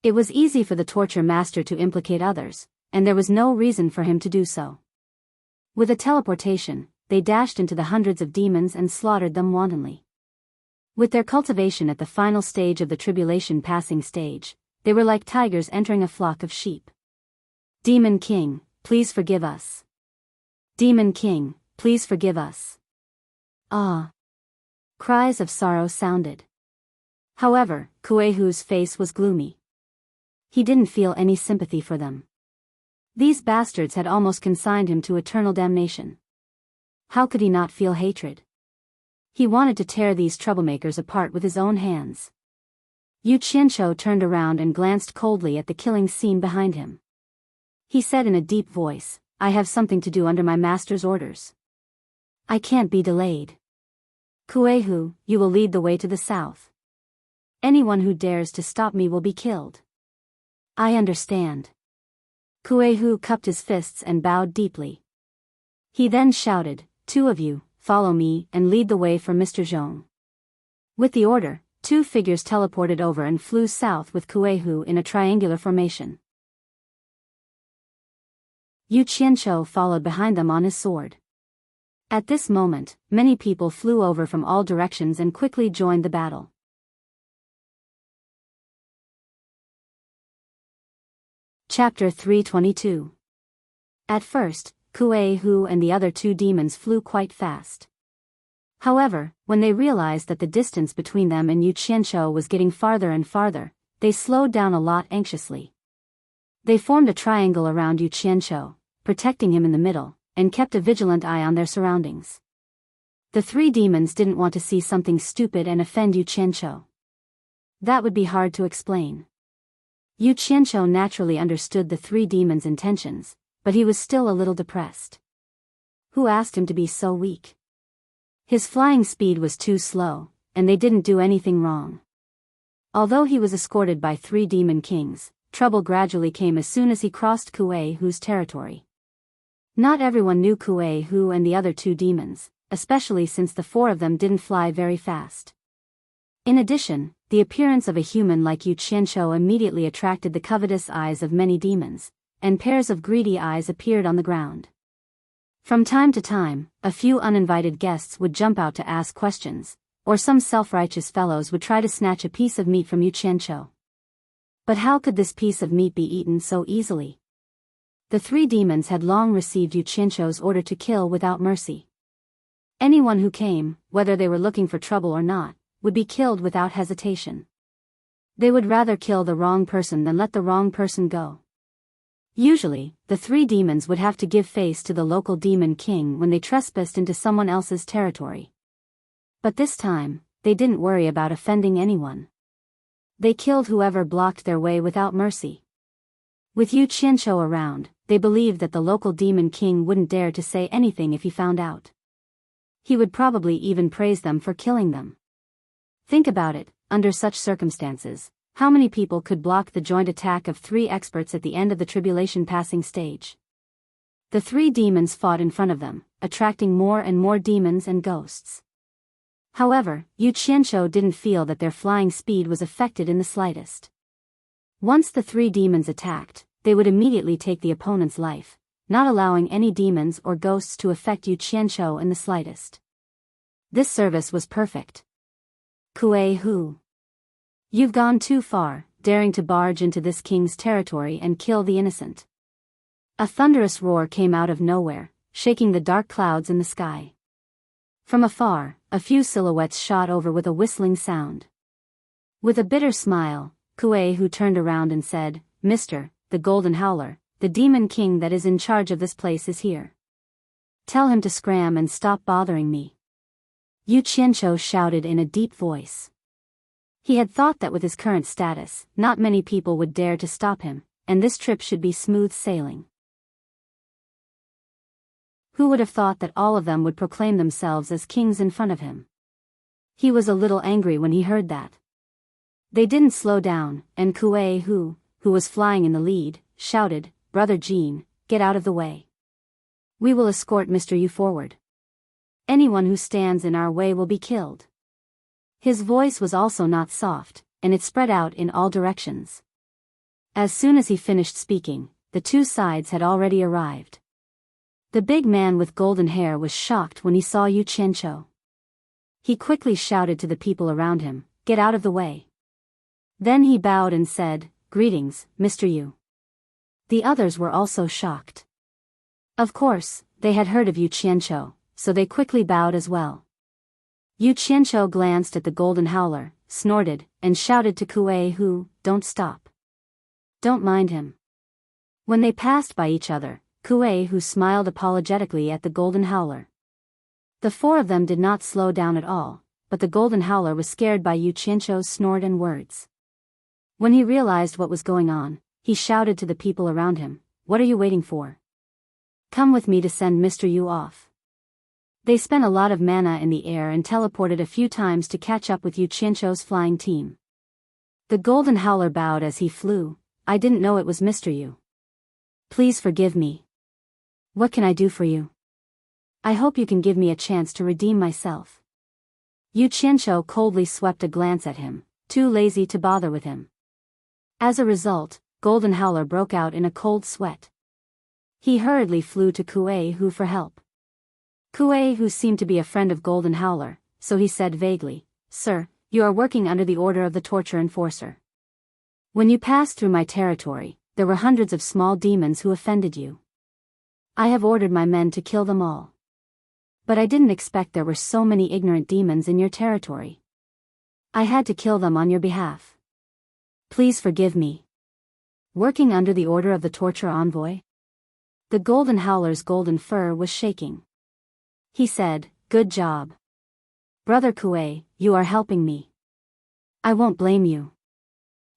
It was easy for the torture master to implicate others, and there was no reason for him to do so. With a teleportation, they dashed into the hundreds of demons and slaughtered them wantonly. With their cultivation at the final stage of the tribulation passing stage, they were like tigers entering a flock of sheep. "Demon King, please forgive us. Demon King, please forgive us." "Ah!" Cries of sorrow sounded. However, Kuei-hu's face was gloomy. He didn't feel any sympathy for them. These bastards had almost consigned him to eternal damnation. How could he not feel hatred? He wanted to tear these troublemakers apart with his own hands. Yu Qianzhou turned around and glanced coldly at the killing scene behind him. He said in a deep voice, "I have something to do under my master's orders. I can't be delayed. Kuei-hu, you will lead the way to the south. Anyone who dares to stop me will be killed." "I understand." Kuei-hu cupped his fists and bowed deeply. He then shouted, "Two of you, follow me and lead the way for Mr. Zhong." With the order, 2 figures teleported over and flew south with Kuei-hu in a triangular formation. Yu Qianzhou followed behind them on his sword. At this moment, many people flew over from all directions and quickly joined the battle. Chapter 322. At first, Kuei-hu and the other 2 demons flew quite fast. However, when they realized that the distance between them and Yu Qianzhou was getting farther and farther, they slowed down a lot anxiously. They formed a triangle around Yu Qianzhou, protecting him in the middle, and kept a vigilant eye on their surroundings. The 3 demons didn't want to see something stupid and offend Yu Qianzhou. That would be hard to explain. Yu Qianzhou naturally understood the 3 demons' intentions, but he was still a little depressed. Who asked him to be so weak? His flying speed was too slow, and they didn't do anything wrong. Although he was escorted by 3 demon kings, trouble gradually came as soon as he crossed Kuei-hu's territory. Not everyone knew Kuei-hu and the other 2 demons, especially since the 4 of them didn't fly very fast. In addition, the appearance of a human like Yu Qianzhou immediately attracted the covetous eyes of many demons, and pairs of greedy eyes appeared on the ground. From time to time, a few uninvited guests would jump out to ask questions, or some self-righteous fellows would try to snatch a piece of meat from Yu Qianzhou. But how could this piece of meat be eaten so easily? The 3 demons had long received Yu Qianzhou's order to kill without mercy. Anyone who came, whether they were looking for trouble or not, would be killed without hesitation. They would rather kill the wrong person than let the wrong person go. Usually, the three demons would have to give face to the local demon king when they trespassed into someone else's territory. But this time, they didn't worry about offending anyone. They killed whoever blocked their way without mercy. With Yu Qianqiu around, they believed that the local demon king wouldn't dare to say anything if he found out. He would probably even praise them for killing them. Think about it, under such circumstances, how many people could block the joint attack of three experts at the end of the tribulation passing stage? The three demons fought in front of them, attracting more and more demons and ghosts. However, Yu Qianqiu didn't feel that their flying speed was affected in the slightest. Once the three demons attacked, they would immediately take the opponent's life, not allowing any demons or ghosts to affect Yu Qianqiu in the slightest. This service was perfect. Kuei Hu. You've gone too far, daring to barge into this king's territory and kill the innocent. A thunderous roar came out of nowhere, shaking the dark clouds in the sky. From afar, a few silhouettes shot over with a whistling sound. With a bitter smile, Kuei Hu turned around and said, "Mr. the Golden Howler, the demon king that is in charge of this place is here. Tell him to scram and stop bothering me." Yu Qianqiu shouted in a deep voice. He had thought that with his current status, not many people would dare to stop him, and this trip should be smooth sailing. Who would have thought that all of them would proclaim themselves as kings in front of him? He was a little angry when he heard that. They didn't slow down, and Kuei Hu, who was flying in the lead, shouted, "Brother Jean, get out of the way. We will escort Mr. Yu forward. Anyone who stands in our way will be killed." His voice was also not soft, and it spread out in all directions. As soon as he finished speaking, the two sides had already arrived. The big man with golden hair was shocked when he saw Yu Qianqiu. He quickly shouted to the people around him, "Get out of the way." Then he bowed and said, "Greetings, Mr. Yu." The others were also shocked. Of course, they had heard of Yu Qianqiu, so they quickly bowed as well. Yu Qianqiu glanced at the Golden Howler, snorted, and shouted to Kuei Hu, "Don't stop. Don't mind him." When they passed by each other, Kuei Hu smiled apologetically at the Golden Howler. The four of them did not slow down at all, but the Golden Howler was scared by Yu Qianqiu's snort and words. When he realized what was going on, he shouted to the people around him, "What are you waiting for? Come with me to send Mr. Yu off." They spent a lot of mana in the air and teleported a few times to catch up with Yu Qianqiu's flying team. The Golden Howler bowed as he flew. "I didn't know it was Mr. Yu. Please forgive me. What can I do for you? I hope you can give me a chance to redeem myself." Yu Qianqiu coldly swept a glance at him, too lazy to bother with him. As a result, Golden Howler broke out in a cold sweat. He hurriedly flew to Kuei Hu for help. Kuei Hu seemed to be a friend of Golden Howler, so he said vaguely, "Sir, you are working under the order of the Torture Enforcer. When you passed through my territory, there were hundreds of small demons who offended you. I have ordered my men to kill them all. But I didn't expect there were so many ignorant demons in your territory. I had to kill them on your behalf. Please forgive me." Working under the order of the Torture Envoy? The Golden Howler's golden fur was shaking. He said, "Good job. Brother Kuei, you are helping me. I won't blame you.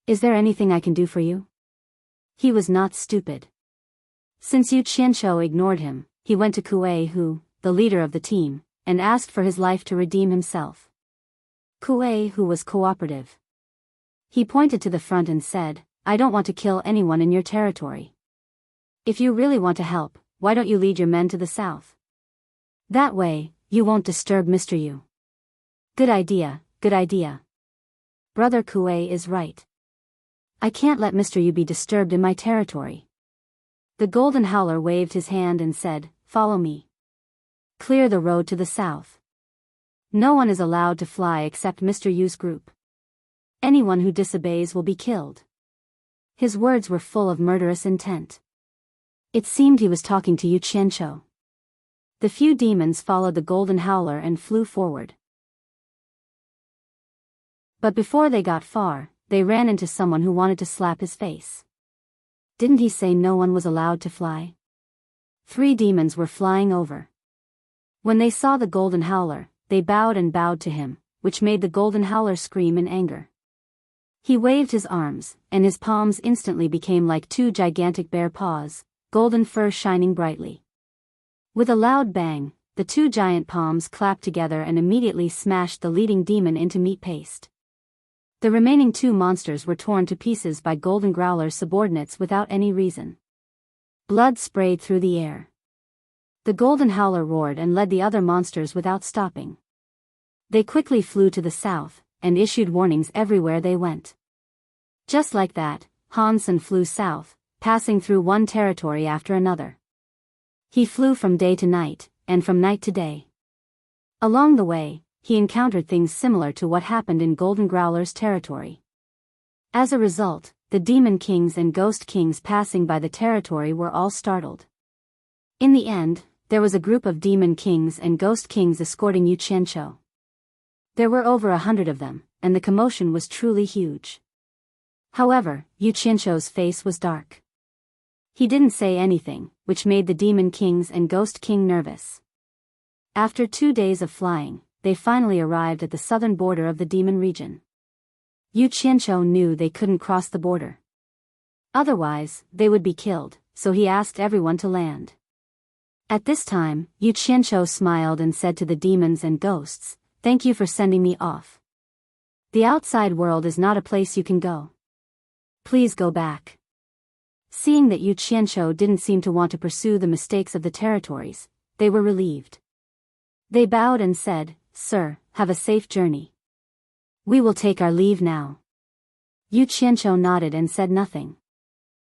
Is there anything I can do for you?" He was not stupid. Since Yu Qianqiu ignored him, he went to Kuei Hu, the leader of the team, and asked for his life to redeem himself. Kuei Hu was cooperative. He pointed to the front and said, "I don't want to kill anyone in your territory. If you really want to help, why don't you lead your men to the south? That way, you won't disturb Mr. Yu." Good idea, good idea. Brother Kuei is right. I can't let Mr. Yu be disturbed in my territory. The Golden Howler waved his hand and said, "Follow me. Clear the road to the south. No one is allowed to fly except Mr. Yu's group. Anyone who disobeys will be killed." His words were full of murderous intent. It seemed he was talking to Yu Qianqiu. The few demons followed the golden howler and flew forward. But before they got far, they ran into someone who wanted to slap his face. Didn't he say no one was allowed to fly? 3 demons were flying over. When they saw the golden howler, they bowed and bowed to him, which made the golden howler scream in anger. He waved his arms, and his palms instantly became like 2 gigantic bear paws, golden fur shining brightly. With a loud bang, the 2 giant palms clapped together and immediately smashed the leading demon into meat paste. The remaining 2 monsters were torn to pieces by Golden Growler's subordinates without any reason. Blood sprayed through the air. The golden howler roared and led the other monsters without stopping. They quickly flew to the south, and issued warnings everywhere they went. Just like that, Hansen flew south, passing through one territory after another. He flew from day to night, and from night to day. Along the way, he encountered things similar to what happened in Golden Growler's territory. As a result, the demon kings and ghost kings passing by the territory were all startled. In the end, there was a group of demon kings and ghost kings escorting Yu Qianqiu. There were over 100 of them, and the commotion was truly huge. However, Yu Qianqiu's face was dark. He didn't say anything, which made the demon kings and ghost king nervous. After 2 days of flying, they finally arrived at the southern border of the demon region. Yu Qianqiu knew they couldn't cross the border. Otherwise, they would be killed, so he asked everyone to land. At this time, Yu Qianqiu smiled and said to the demons and ghosts, "Thank you for sending me off. The outside world is not a place you can go. Please go back." Seeing that Yu Qianqiu didn't seem to want to pursue the mistakes of the territories, they were relieved. They bowed and said, "Sir, have a safe journey. We will take our leave now." Yu Qianqiu nodded and said nothing.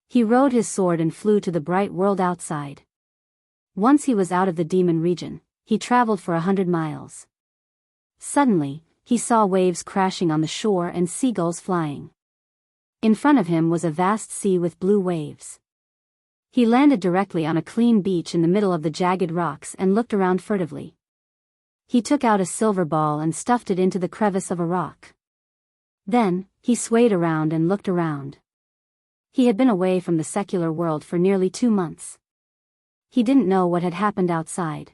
He rode his sword and flew to the bright world outside. Once he was out of the demon region, he traveled for 100 miles. Suddenly, he saw waves crashing on the shore and seagulls flying. In front of him was a vast sea with blue waves. He landed directly on a clean beach in the middle of the jagged rocks and looked around furtively. He took out a silver ball and stuffed it into the crevice of a rock. Then, he swayed around and looked around. He had been away from the secular world for nearly 2 months. He didn't know what had happened outside.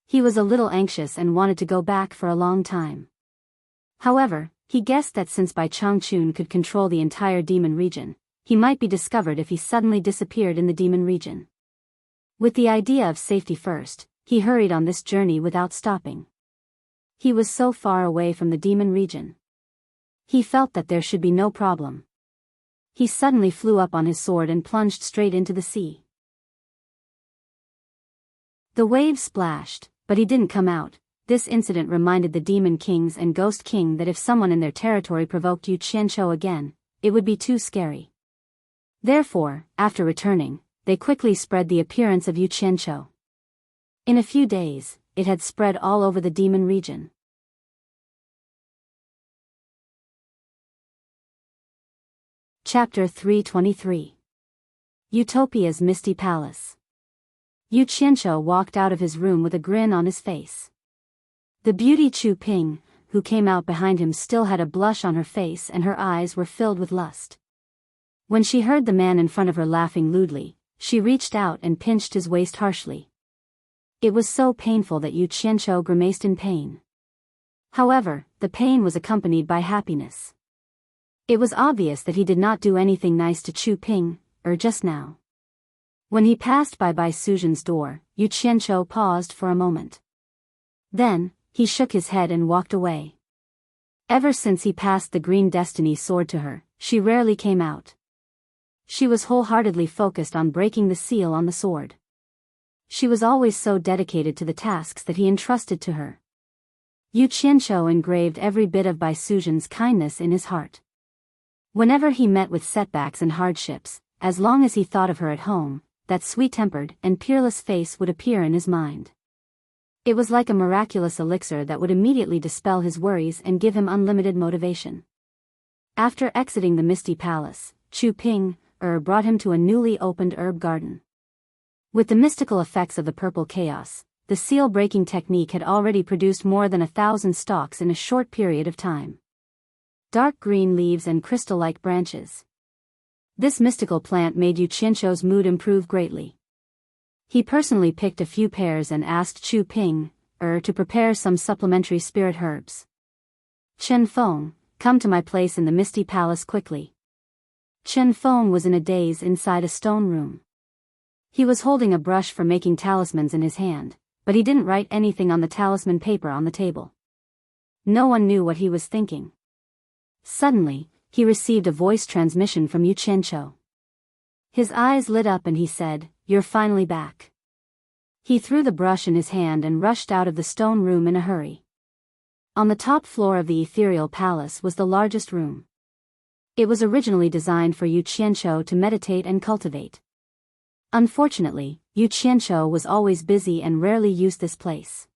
He was a little anxious and wanted to go back for a long time. However, he guessed that since Bai Changchun could control the entire demon region, he might be discovered if he suddenly disappeared in the demon region. With the idea of safety first, he hurried on this journey without stopping. He was so far away from the demon region. He felt that there should be no problem. He suddenly flew up on his sword and plunged straight into the sea. The waves splashed, but he didn't come out. This incident reminded the demon kings and ghost king that if someone in their territory provoked Yu Qianqiu again, it would be too scary. Therefore, after returning, they quickly spread the appearance of Yu Qianqiu. In a few days, it had spread all over the demon region. Chapter 323. Utopia's Misty Palace. Yu Qianqiu walked out of his room with a grin on his face. The beauty Chu Ping, who came out behind him, still had a blush on her face and her eyes were filled with lust. When she heard the man in front of her laughing lewdly, she reached out and pinched his waist harshly. It was so painful that Yu Qianqiu grimaced in pain. However, the pain was accompanied by happiness. It was obvious that he did not do anything nice to Chu Ping, just now. When he passed by Bai Suzhen's door, Yu Qianqiu paused for a moment. Then, he shook his head and walked away. Ever since he passed the green destiny sword to her, she rarely came out. She was wholeheartedly focused on breaking the seal on the sword. She was always so dedicated to the tasks that he entrusted to her. Yu Qianqiu engraved every bit of Bai Suzhen's kindness in his heart. Whenever he met with setbacks and hardships, as long as he thought of her at home, that sweet-tempered and peerless face would appear in his mind. It was like a miraculous elixir that would immediately dispel his worries and give him unlimited motivation. After exiting the Misty Palace, Chu Ping, brought him to a newly opened herb garden. With the mystical effects of the purple chaos, the seal-breaking technique had already produced more than 1,000 stalks in a short period of time. Dark green leaves and crystal-like branches. This mystical plant made Yu Qianzhou's mood improve greatly. He personally picked a few pairs and asked Chu Ping to prepare some supplementary spirit herbs. Chen Feng, come to my place in the Misty Palace quickly. Chen Feng was in a daze inside a stone room. He was holding a brush for making talismans in his hand, but he didn't write anything on the talisman paper on the table. No one knew what he was thinking. Suddenly, he received a voice transmission from Yu Qianzhou. His eyes lit up and he said, "You're finally back." He threw the brush in his hand and rushed out of the stone room in a hurry. On the top floor of the ethereal palace was the largest room. It was originally designed for Yu Qianzhou to meditate and cultivate. Unfortunately, Yu Qianzhou was always busy and rarely used this place.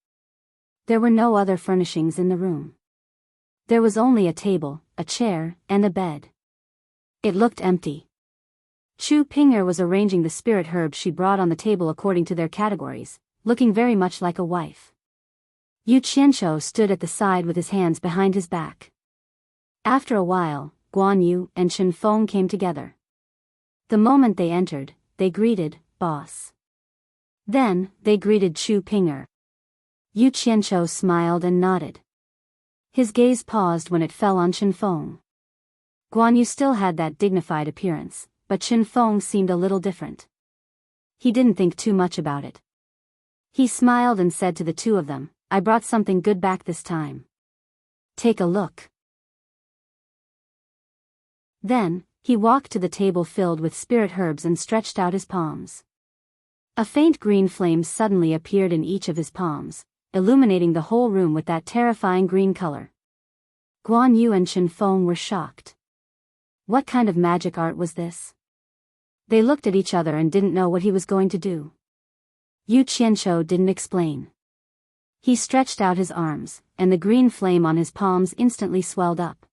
There were no other furnishings in the room. There was only a table, a chair, and a bed. It looked empty. Chu Ping'er was arranging the spirit herbs she brought on the table according to their categories, looking very much like a wife. Yu Qianzhou stood at the side with his hands behind his back. After a while, Guan Yu and Chen Feng came together. The moment they entered, they greeted, "Boss." Then, they greeted Chu Ping'er. Yu Qianzhou smiled and nodded. His gaze paused when it fell on Chen Feng. Guan Yu still had that dignified appearance, but Chen Feng seemed a little different. He didn't think too much about it. He smiled and said to the two of them, "I brought something good back this time. Take a look." Then, he walked to the table filled with spirit herbs and stretched out his palms. A faint green flame suddenly appeared in each of his palms, illuminating the whole room with that terrifying green color. Guan Yu and Chen Feng were shocked. What kind of magic art was this? They looked at each other and didn't know what he was going to do. Yu Qianzhou didn't explain. He stretched out his arms, and the green flame on his palms instantly swelled up.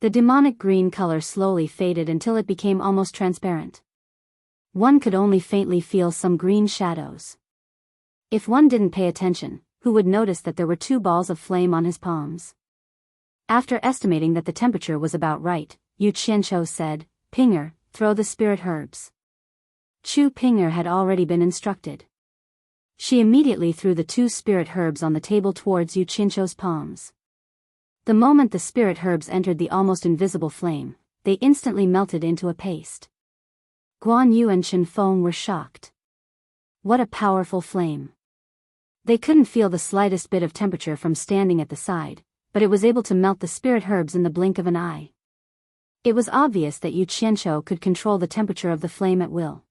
The demonic green color slowly faded until it became almost transparent. One could only faintly feel some green shadows. If one didn't pay attention, who would notice that there were 2 balls of flame on his palms? After estimating that the temperature was about right, Yu Qianzhou said, "Ping'er, throw the spirit herbs." Chu Ping'er had already been instructed. She immediately threw the 2 spirit herbs on the table towards Yu Qianzhou's palms. The moment the spirit herbs entered the almost invisible flame, they instantly melted into a paste. Guan Yu and Chen Feng were shocked. What a powerful flame! They couldn't feel the slightest bit of temperature from standing at the side, but it was able to melt the spirit herbs in the blink of an eye. It was obvious that Yu Qianzhou could control the temperature of the flame at will.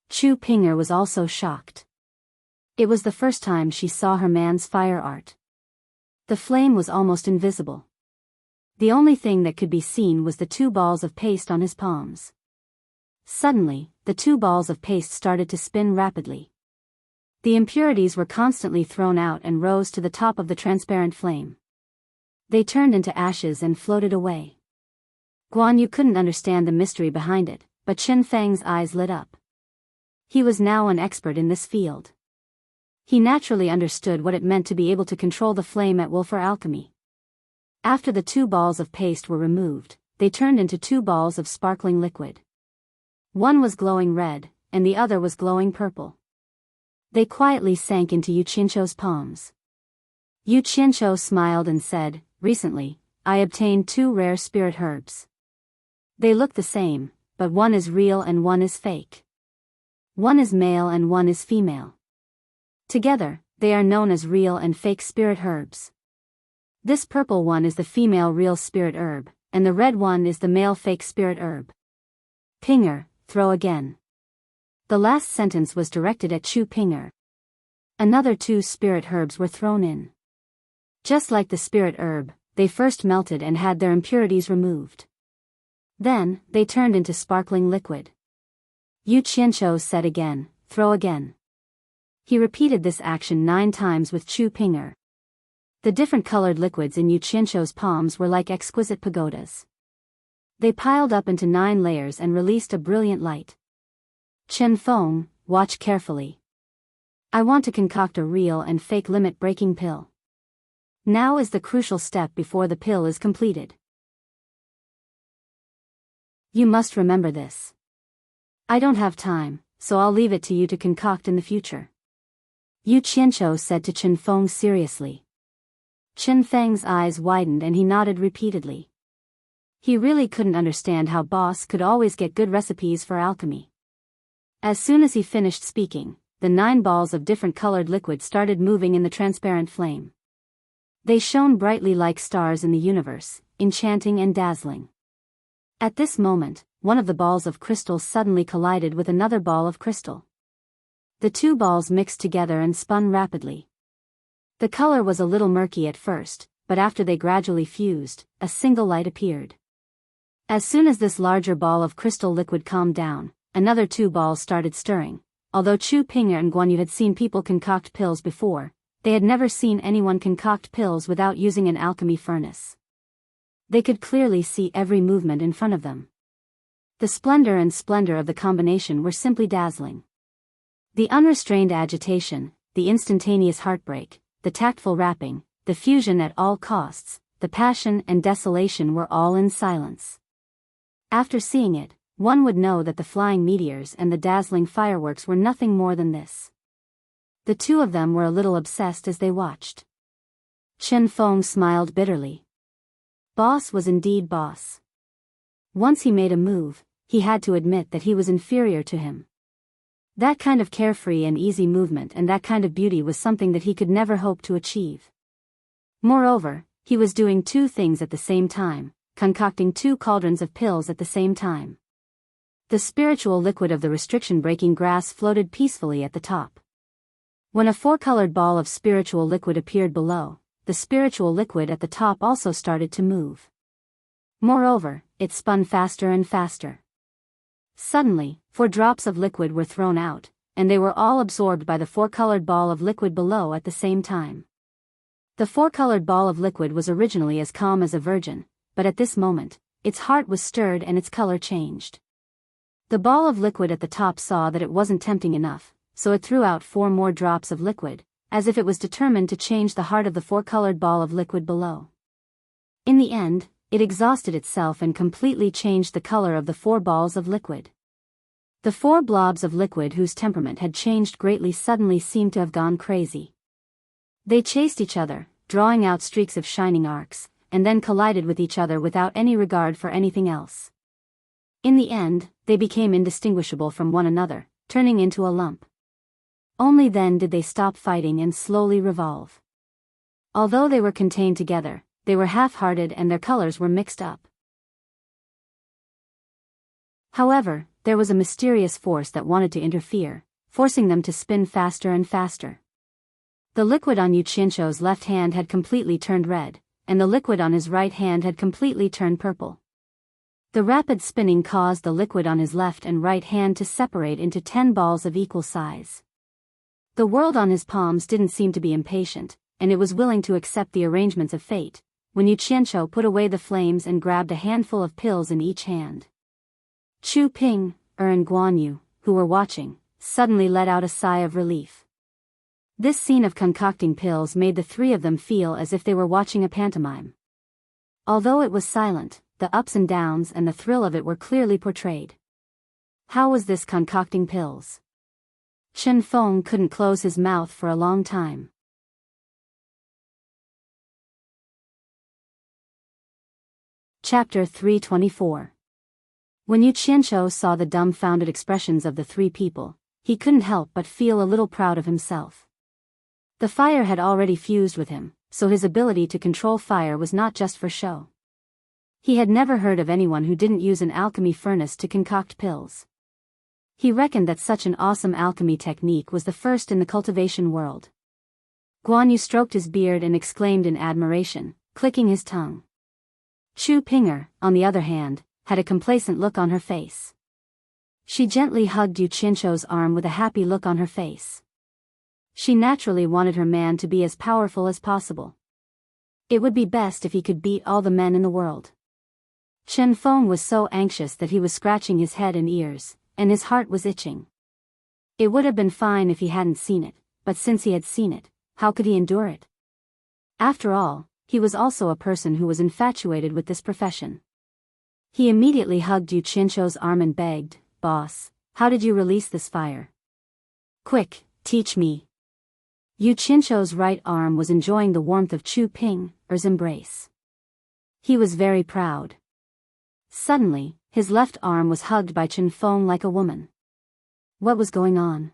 Chu Ping'er was also shocked. It was the first time she saw her man's fire art. The flame was almost invisible. The only thing that could be seen was the 2 balls of paste on his palms. Suddenly, the 2 balls of paste started to spin rapidly. The impurities were constantly thrown out and rose to the top of the transparent flame. They turned into ashes and floated away. Guan Yu couldn't understand the mystery behind it, but Chen Feng's eyes lit up. He was now an expert in this field. He naturally understood what it meant to be able to control the flame at will for alchemy. After the 2 balls of paste were removed, they turned into 2 balls of sparkling liquid. One was glowing red, and the other was glowing purple. They quietly sank into Yu Qianzhou's palms. Yu Qianzhou smiled and said, "Recently, I obtained 2 rare spirit herbs. They look the same, but one is real and one is fake. One is male and one is female. Together, they are known as real and fake spirit herbs. This purple one is the female real spirit herb, and the red one is the male fake spirit herb. Ping'er, throw again." The last sentence was directed at Chu Ping'er. Another 2 spirit herbs were thrown in. Just like the spirit herb, they first melted and had their impurities removed. Then, they turned into sparkling liquid. Yu Qianzhou said again, "Throw again." He repeated this action 9 times with Chu Ping'er. The different colored liquids in Yu Qianzhou's palms were like exquisite pagodas. They piled up into 9 layers and released a brilliant light. "Chen Feng, watch carefully. I want to concoct a real and fake limit-breaking pill. Now is the crucial step before the pill is completed. You must remember this. I don't have time, so I'll leave it to you to concoct in the future. Yu Qianqiu said to Chen Feng seriously. Chen Feng's eyes widened and he nodded repeatedly. He really couldn't understand how Boss could always get good recipes for alchemy. As soon as he finished speaking, the 9 balls of different colored liquid started moving in the transparent flame. They shone brightly like stars in the universe, enchanting and dazzling. At this moment, one of the balls of crystal suddenly collided with another ball of crystal. The 2 balls mixed together and spun rapidly. The color was a little murky at first, but after they gradually fused, a single light appeared. As soon as this larger ball of crystal liquid calmed down, another 2 balls started stirring. Although Chu Ping'er and Guan Yu had seen people concoct pills before, they had never seen anyone concoct pills without using an alchemy furnace. They could clearly see every movement in front of them. The splendor of the combination were simply dazzling. The unrestrained agitation, the instantaneous heartbreak, the tactful wrapping, the fusion at all costs, the passion and desolation were all in silence. After seeing it, one would know that the flying meteors and the dazzling fireworks were nothing more than this. The 2 of them were a little obsessed as they watched. Chen Feng smiled bitterly. Boss was indeed boss. Once he made a move, he had to admit that he was inferior to him. That kind of carefree and easy movement and that kind of beauty was something that he could never hope to achieve. Moreover, he was doing 2 things at the same time, concocting 2 cauldrons of pills at the same time. The spiritual liquid of the restriction-breaking grass floated peacefully at the top. When a 4-colored ball of spiritual liquid appeared below, the spiritual liquid at the top also started to move. Moreover, it spun faster and faster. Suddenly, 4 drops of liquid were thrown out, and they were all absorbed by the 4-colored ball of liquid below at the same time. The 4-colored ball of liquid was originally as calm as a virgin, but at this moment, its heart was stirred and its color changed. The ball of liquid at the top saw that it wasn't tempting enough, so it threw out 4 more drops of liquid, as if it was determined to change the heart of the 4-colored ball of liquid below. In the end, it exhausted itself and completely changed the color of the 4 balls of liquid. The 4 blobs of liquid whose temperament had changed greatly suddenly seemed to have gone crazy. They chased each other, drawing out streaks of shining arcs, and then collided with each other without any regard for anything else. In the end, they became indistinguishable from one another, turning into a lump. Only then did they stop fighting and slowly revolve. Although they were contained together, they were half-hearted and their colors were mixed up. However, there was a mysterious force that wanted to interfere, forcing them to spin faster and faster. The liquid on Yu Qianqiu's left hand had completely turned red, and the liquid on his right hand had completely turned purple. The rapid spinning caused the liquid on his left and right hand to separate into 10 balls of equal size. The world on his palms didn't seem to be impatient, and it was willing to accept the arrangements of fate, when Yu Qianqiu put away the flames and grabbed a handful of pills in each hand. Chu Ping'er and Guan Yu, who were watching, suddenly let out a sigh of relief. This scene of concocting pills made the 3 of them feel as if they were watching a pantomime. Although it was silent, the ups and downs and the thrill of it were clearly portrayed. How was this concocting pills? Chen Feng couldn't close his mouth for a long time. Chapter 324. When Yu Qianqiu saw the dumbfounded expressions of the 3 people, he couldn't help but feel a little proud of himself. The fire had already fused with him, so his ability to control fire was not just for show. He had never heard of anyone who didn't use an alchemy furnace to concoct pills. He reckoned that such an awesome alchemy technique was the first in the cultivation world. Guan Yu stroked his beard and exclaimed in admiration, clicking his tongue. Chu Ping'er, on the other hand, had a complacent look on her face. She gently hugged Yu Qianqiu's arm with a happy look on her face. She naturally wanted her man to be as powerful as possible. It would be best if he could beat all the men in the world. Chen Feng was so anxious that he was scratching his head and ears, and his heart was itching. It would have been fine if he hadn't seen it, but since he had seen it, how could he endure it? After all, he was also a person who was infatuated with this profession. He immediately hugged Yu Qianzhou's arm and begged, "Boss, how did you release this fire? Quick, teach me." Yu Qianzhou's right arm was enjoying the warmth of Chu Ping's embrace. He was very proud. Suddenly, his left arm was hugged by Chen Feng like a woman. What was going on?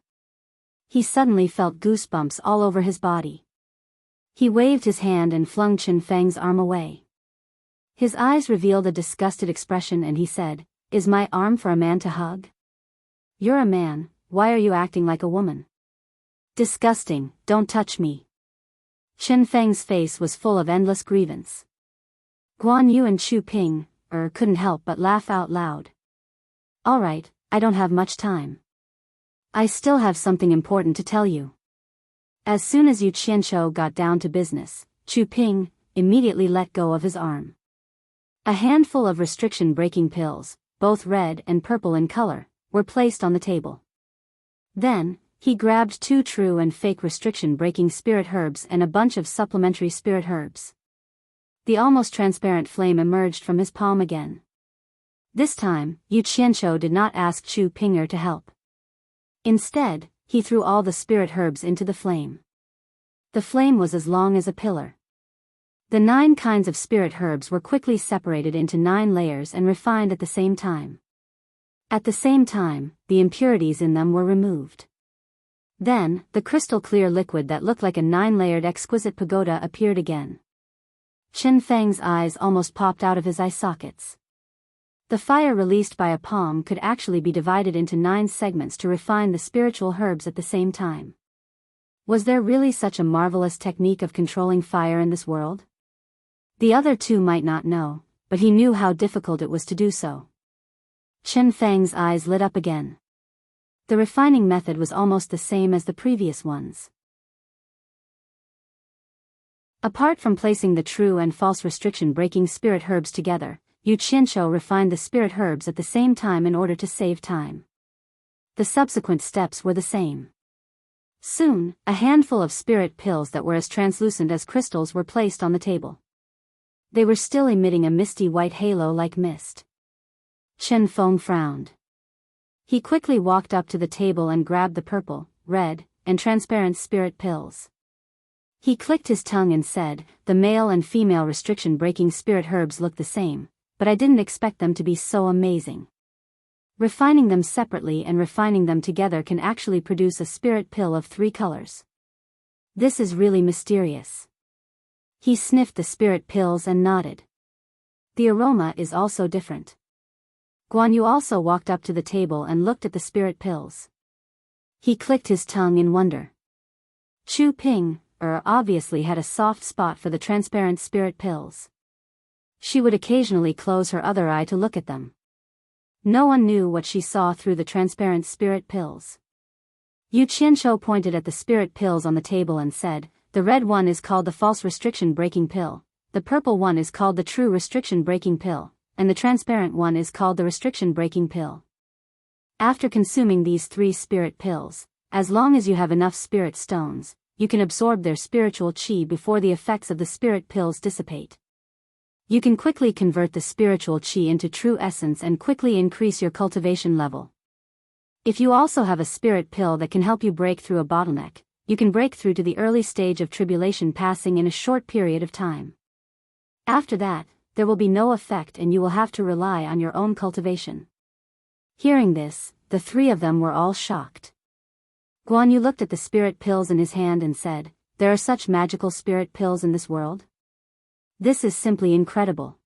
He suddenly felt goosebumps all over his body. He waved his hand and flung Chen Feng's arm away. His eyes revealed a disgusted expression and he said, "Is my arm for a man to hug? You're a man, why are you acting like a woman? Disgusting, don't touch me." Chen Feng's face was full of endless grievance. Guan Yu and Chu Ping couldn't help but laugh out loud. "Alright, I don't have much time. I still have something important to tell you." As soon as Yu Qianzhou got down to business, Chu Ping immediately let go of his arm. A handful of restriction-breaking pills, both red and purple in color, were placed on the table. Then, he grabbed 2 true and fake restriction-breaking spirit herbs and a bunch of supplementary spirit herbs. The almost transparent flame emerged from his palm again. This time, Yu Qianzhou did not ask Chu Pinger to help. Instead, he threw all the spirit herbs into the flame. The flame was as long as a pillar. The 9 kinds of spirit herbs were quickly separated into 9 layers and refined at the same time. At the same time, the impurities in them were removed. Then, the crystal-clear liquid that looked like a 9-layered exquisite pagoda appeared again. Chen Feng's eyes almost popped out of his eye sockets. The fire released by a palm could actually be divided into 9 segments to refine the spiritual herbs at the same time. Was there really such a marvelous technique of controlling fire in this world? The other 2 might not know, but he knew how difficult it was to do so. Chen Feng's eyes lit up again. The refining method was almost the same as the previous ones. Apart from placing the true and false restriction-breaking spirit herbs together, Yu Qianzhou refined the spirit herbs at the same time in order to save time. The subsequent steps were the same. Soon, a handful of spirit pills that were as translucent as crystals were placed on the table. They were still emitting a misty white halo like mist. Chen Feng frowned. He quickly walked up to the table and grabbed the purple, red, and transparent spirit pills. He clicked his tongue and said, "The male and female restriction-breaking spirit herbs look the same, but I didn't expect them to be so amazing. Refining them separately and refining them together can actually produce a spirit pill of 3 colors. This is really mysterious." He sniffed the spirit pills and nodded. "The aroma is also different." Guan Yu also walked up to the table and looked at the spirit pills. He clicked his tongue in wonder. Chu Ping obviously had a soft spot for the transparent spirit pills. She would occasionally close her other eye to look at them. No one knew what she saw through the transparent spirit pills. Yu Qianzhou pointed at the spirit pills on the table and said, "The red one is called the false restriction-breaking pill, the purple one is called the true restriction-breaking pill, and the transparent one is called the restriction-breaking pill. After consuming these 3 spirit pills, as long as you have enough spirit stones, you can absorb their spiritual qi before the effects of the spirit pills dissipate. You can quickly convert the spiritual qi into true essence and quickly increase your cultivation level. If you also have a spirit pill that can help you break through a bottleneck, you can break through to the early stage of tribulation passing in a short period of time. After that, there will be no effect and you will have to rely on your own cultivation." Hearing this, the 3 of them were all shocked. Guan Yu looked at the spirit pills in his hand and said, "There are such magical spirit pills in this world? This is simply incredible.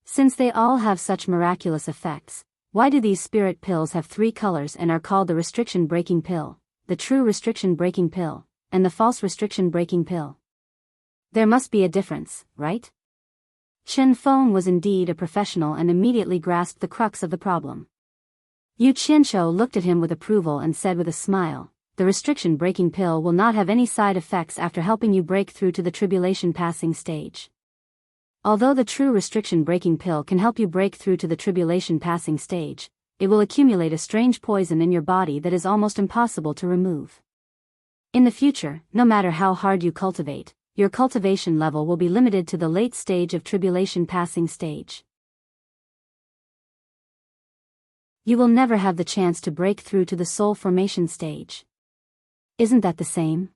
Since they all have such miraculous effects, why do these spirit pills have 3 colors and are called the restriction-breaking pill, the true restriction-breaking pill, and the false restriction-breaking pill? There must be a difference, right?" Chen Feng was indeed a professional and immediately grasped the crux of the problem. Yu Qianzhou looked at him with approval and said with a smile, "The restriction-breaking pill will not have any side effects after helping you break through to the tribulation passing stage. Although the true restriction-breaking pill can help you break through to the tribulation passing stage, it will accumulate a strange poison in your body that is almost impossible to remove. In the future, no matter how hard you cultivate, your cultivation level will be limited to the late stage of tribulation passing stage. You will never have the chance to break through to the soul formation stage. Isn't that the same?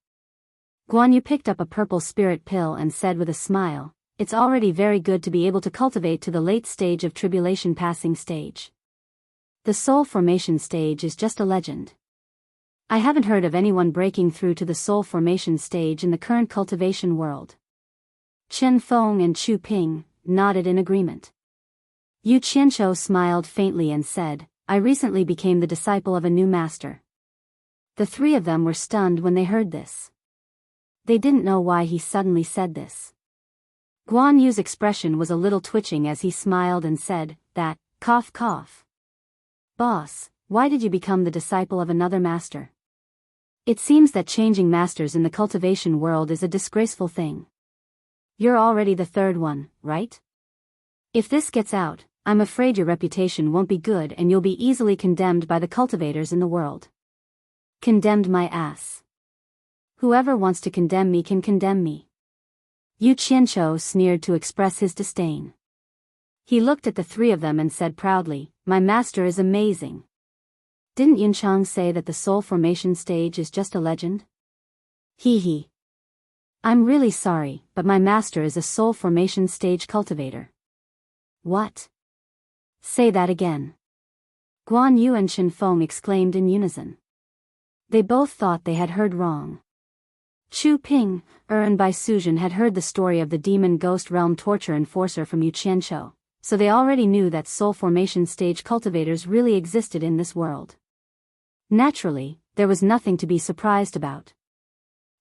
Guan Yu picked up a purple spirit pill and said with a smile, it's already very good to be able to cultivate to the late stage of tribulation passing stage. The soul formation stage is just a legend. I haven't heard of anyone breaking through to the soul formation stage in the current cultivation world. Chen Feng and Chu Ping nodded in agreement. Yu Qianzhou smiled faintly and said, I recently became the disciple of a new master. The three of them were stunned when they heard this. They didn't know why he suddenly said this. Guan Yu's expression was a little twitching as he smiled and said, that, cough cough. Boss, why did you become the disciple of another master? It seems that changing masters in the cultivation world is a disgraceful thing. You're already the third one, right? If this gets out, I'm afraid your reputation won't be good and you'll be easily condemned by the cultivators in the world. Condemned my ass. Whoever wants to condemn me can condemn me. Yu Qianzhou sneered to express his disdain. He looked at the three of them and said proudly, my master is amazing. Didn't Yunchang say that the soul formation stage is just a legend? Hee hee. I'm really sorry, but my master is a soul formation stage cultivator. What? Say that again. Guan Yu and Chen Feng exclaimed in unison. They both thought they had heard wrong. Chu Ping, and Bai Suzhen had heard the story of the demon ghost realm torture enforcer from Yu Qianzhou, so they already knew that soul formation stage cultivators really existed in this world. Naturally, there was nothing to be surprised about.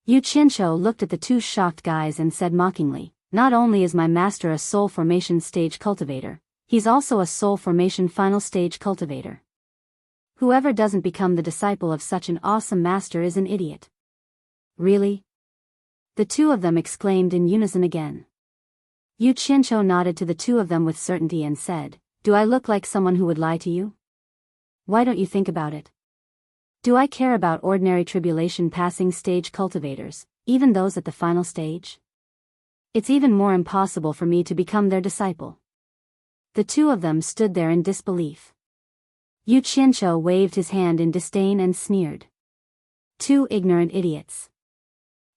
Yu Qianzhou looked at the two shocked guys and said mockingly, not only is my master a soul formation stage cultivator, he's also a soul formation final stage cultivator. Whoever doesn't become the disciple of such an awesome master is an idiot. Really? The two of them exclaimed in unison again. Yu Qianzhou nodded to the two of them with certainty and said, do I look like someone who would lie to you? Why don't you think about it? Do I care about ordinary tribulation passing stage cultivators, even those at the final stage? It's even more impossible for me to become their disciple. The two of them stood there in disbelief. Yu Qianzhou waved his hand in disdain and sneered. Two ignorant idiots.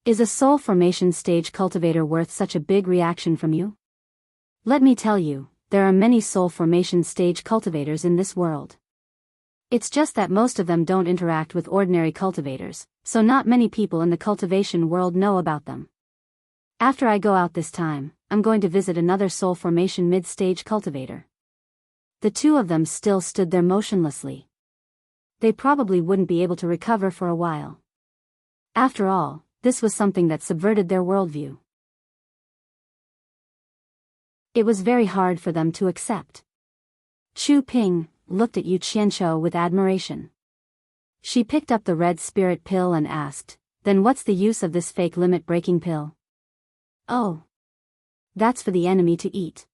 Is a soul formation stage cultivator worth such a big reaction from you? Let me tell you, there are many soul formation stage cultivators in this world. It's just that most of them don't interact with ordinary cultivators, so not many people in the cultivation world know about them. After I go out this time, I'm going to visit another soul formation mid-stage cultivator. The two of them still stood there motionlessly. They probably wouldn't be able to recover for a while. After all, this was something that subverted their worldview. It was very hard for them to accept. Chu Ping looked at Yu Qianzhou with admiration. She picked up the red spirit pill and asked, then what's the use of this fake limit-breaking pill? Oh. That's for the enemy to eat.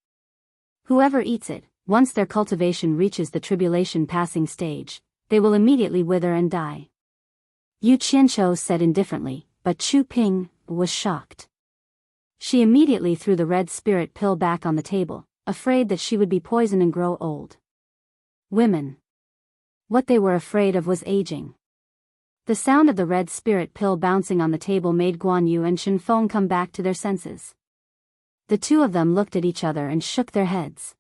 Whoever eats it, once their cultivation reaches the tribulation passing stage, they will immediately wither and die. Yu Qianzhou said indifferently, but Chu Ping was shocked. She immediately threw the red spirit pill back on the table, afraid that she would be poisoned and grow old. Women. What they were afraid of was aging. The sound of the red spirit pill bouncing on the table made Guan Yu and Chen Feng come back to their senses. The two of them looked at each other and shook their heads.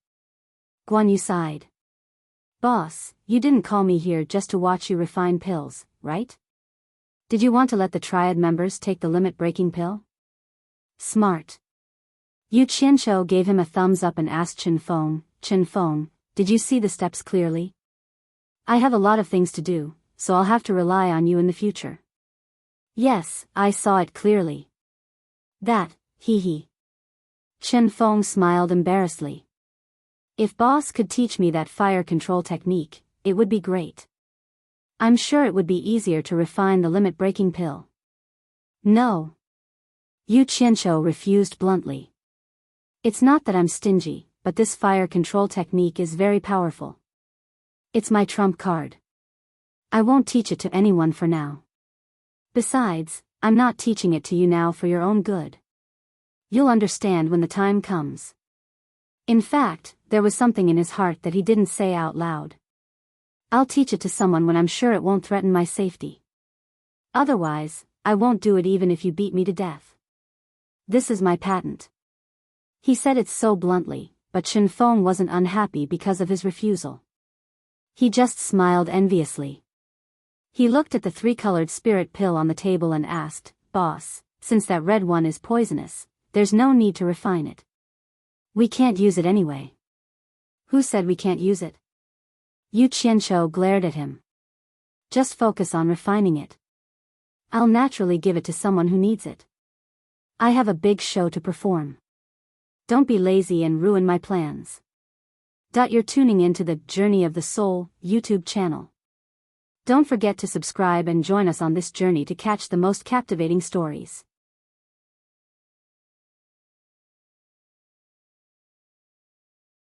Guan Yu sighed. Boss, you didn't call me here just to watch you refine pills, right? Did you want to let the triad members take the limit-breaking pill? Smart. Yu Qianzhou gave him a thumbs up and asked Chen Feng, did you see the steps clearly? I have a lot of things to do, so I'll have to rely on you in the future. Yes, I saw it clearly. That, hee hee. Chen Feng smiled embarrassedly. If boss could teach me that fire control technique, it would be great. I'm sure it would be easier to refine the limit-breaking pill. No. Yu Qianzhou refused bluntly. It's not that I'm stingy, but this fire control technique is very powerful. It's my trump card. I won't teach it to anyone for now. Besides, I'm not teaching it to you now for your own good. You'll understand when the time comes. In fact, there was something in his heart that he didn't say out loud. I'll teach it to someone when I'm sure it won't threaten my safety. Otherwise, I won't do it even if you beat me to death. This is my patent. He said it so bluntly, but Chen Feng wasn't unhappy because of his refusal. He just smiled enviously. He looked at the 3-colored spirit pill on the table and asked, "Boss, since that red one is poisonous, there's no need to refine it. We can't use it anyway." "Who said we can't use it?" Yu Qianzhou glared at him. "Just focus on refining it. I'll naturally give it to someone who needs it. I have a big show to perform. Don't be lazy and ruin my plans." You're tuning in to the Journey of the Soul YouTube channel. Don't forget to subscribe and join us on this journey to catch the most captivating stories.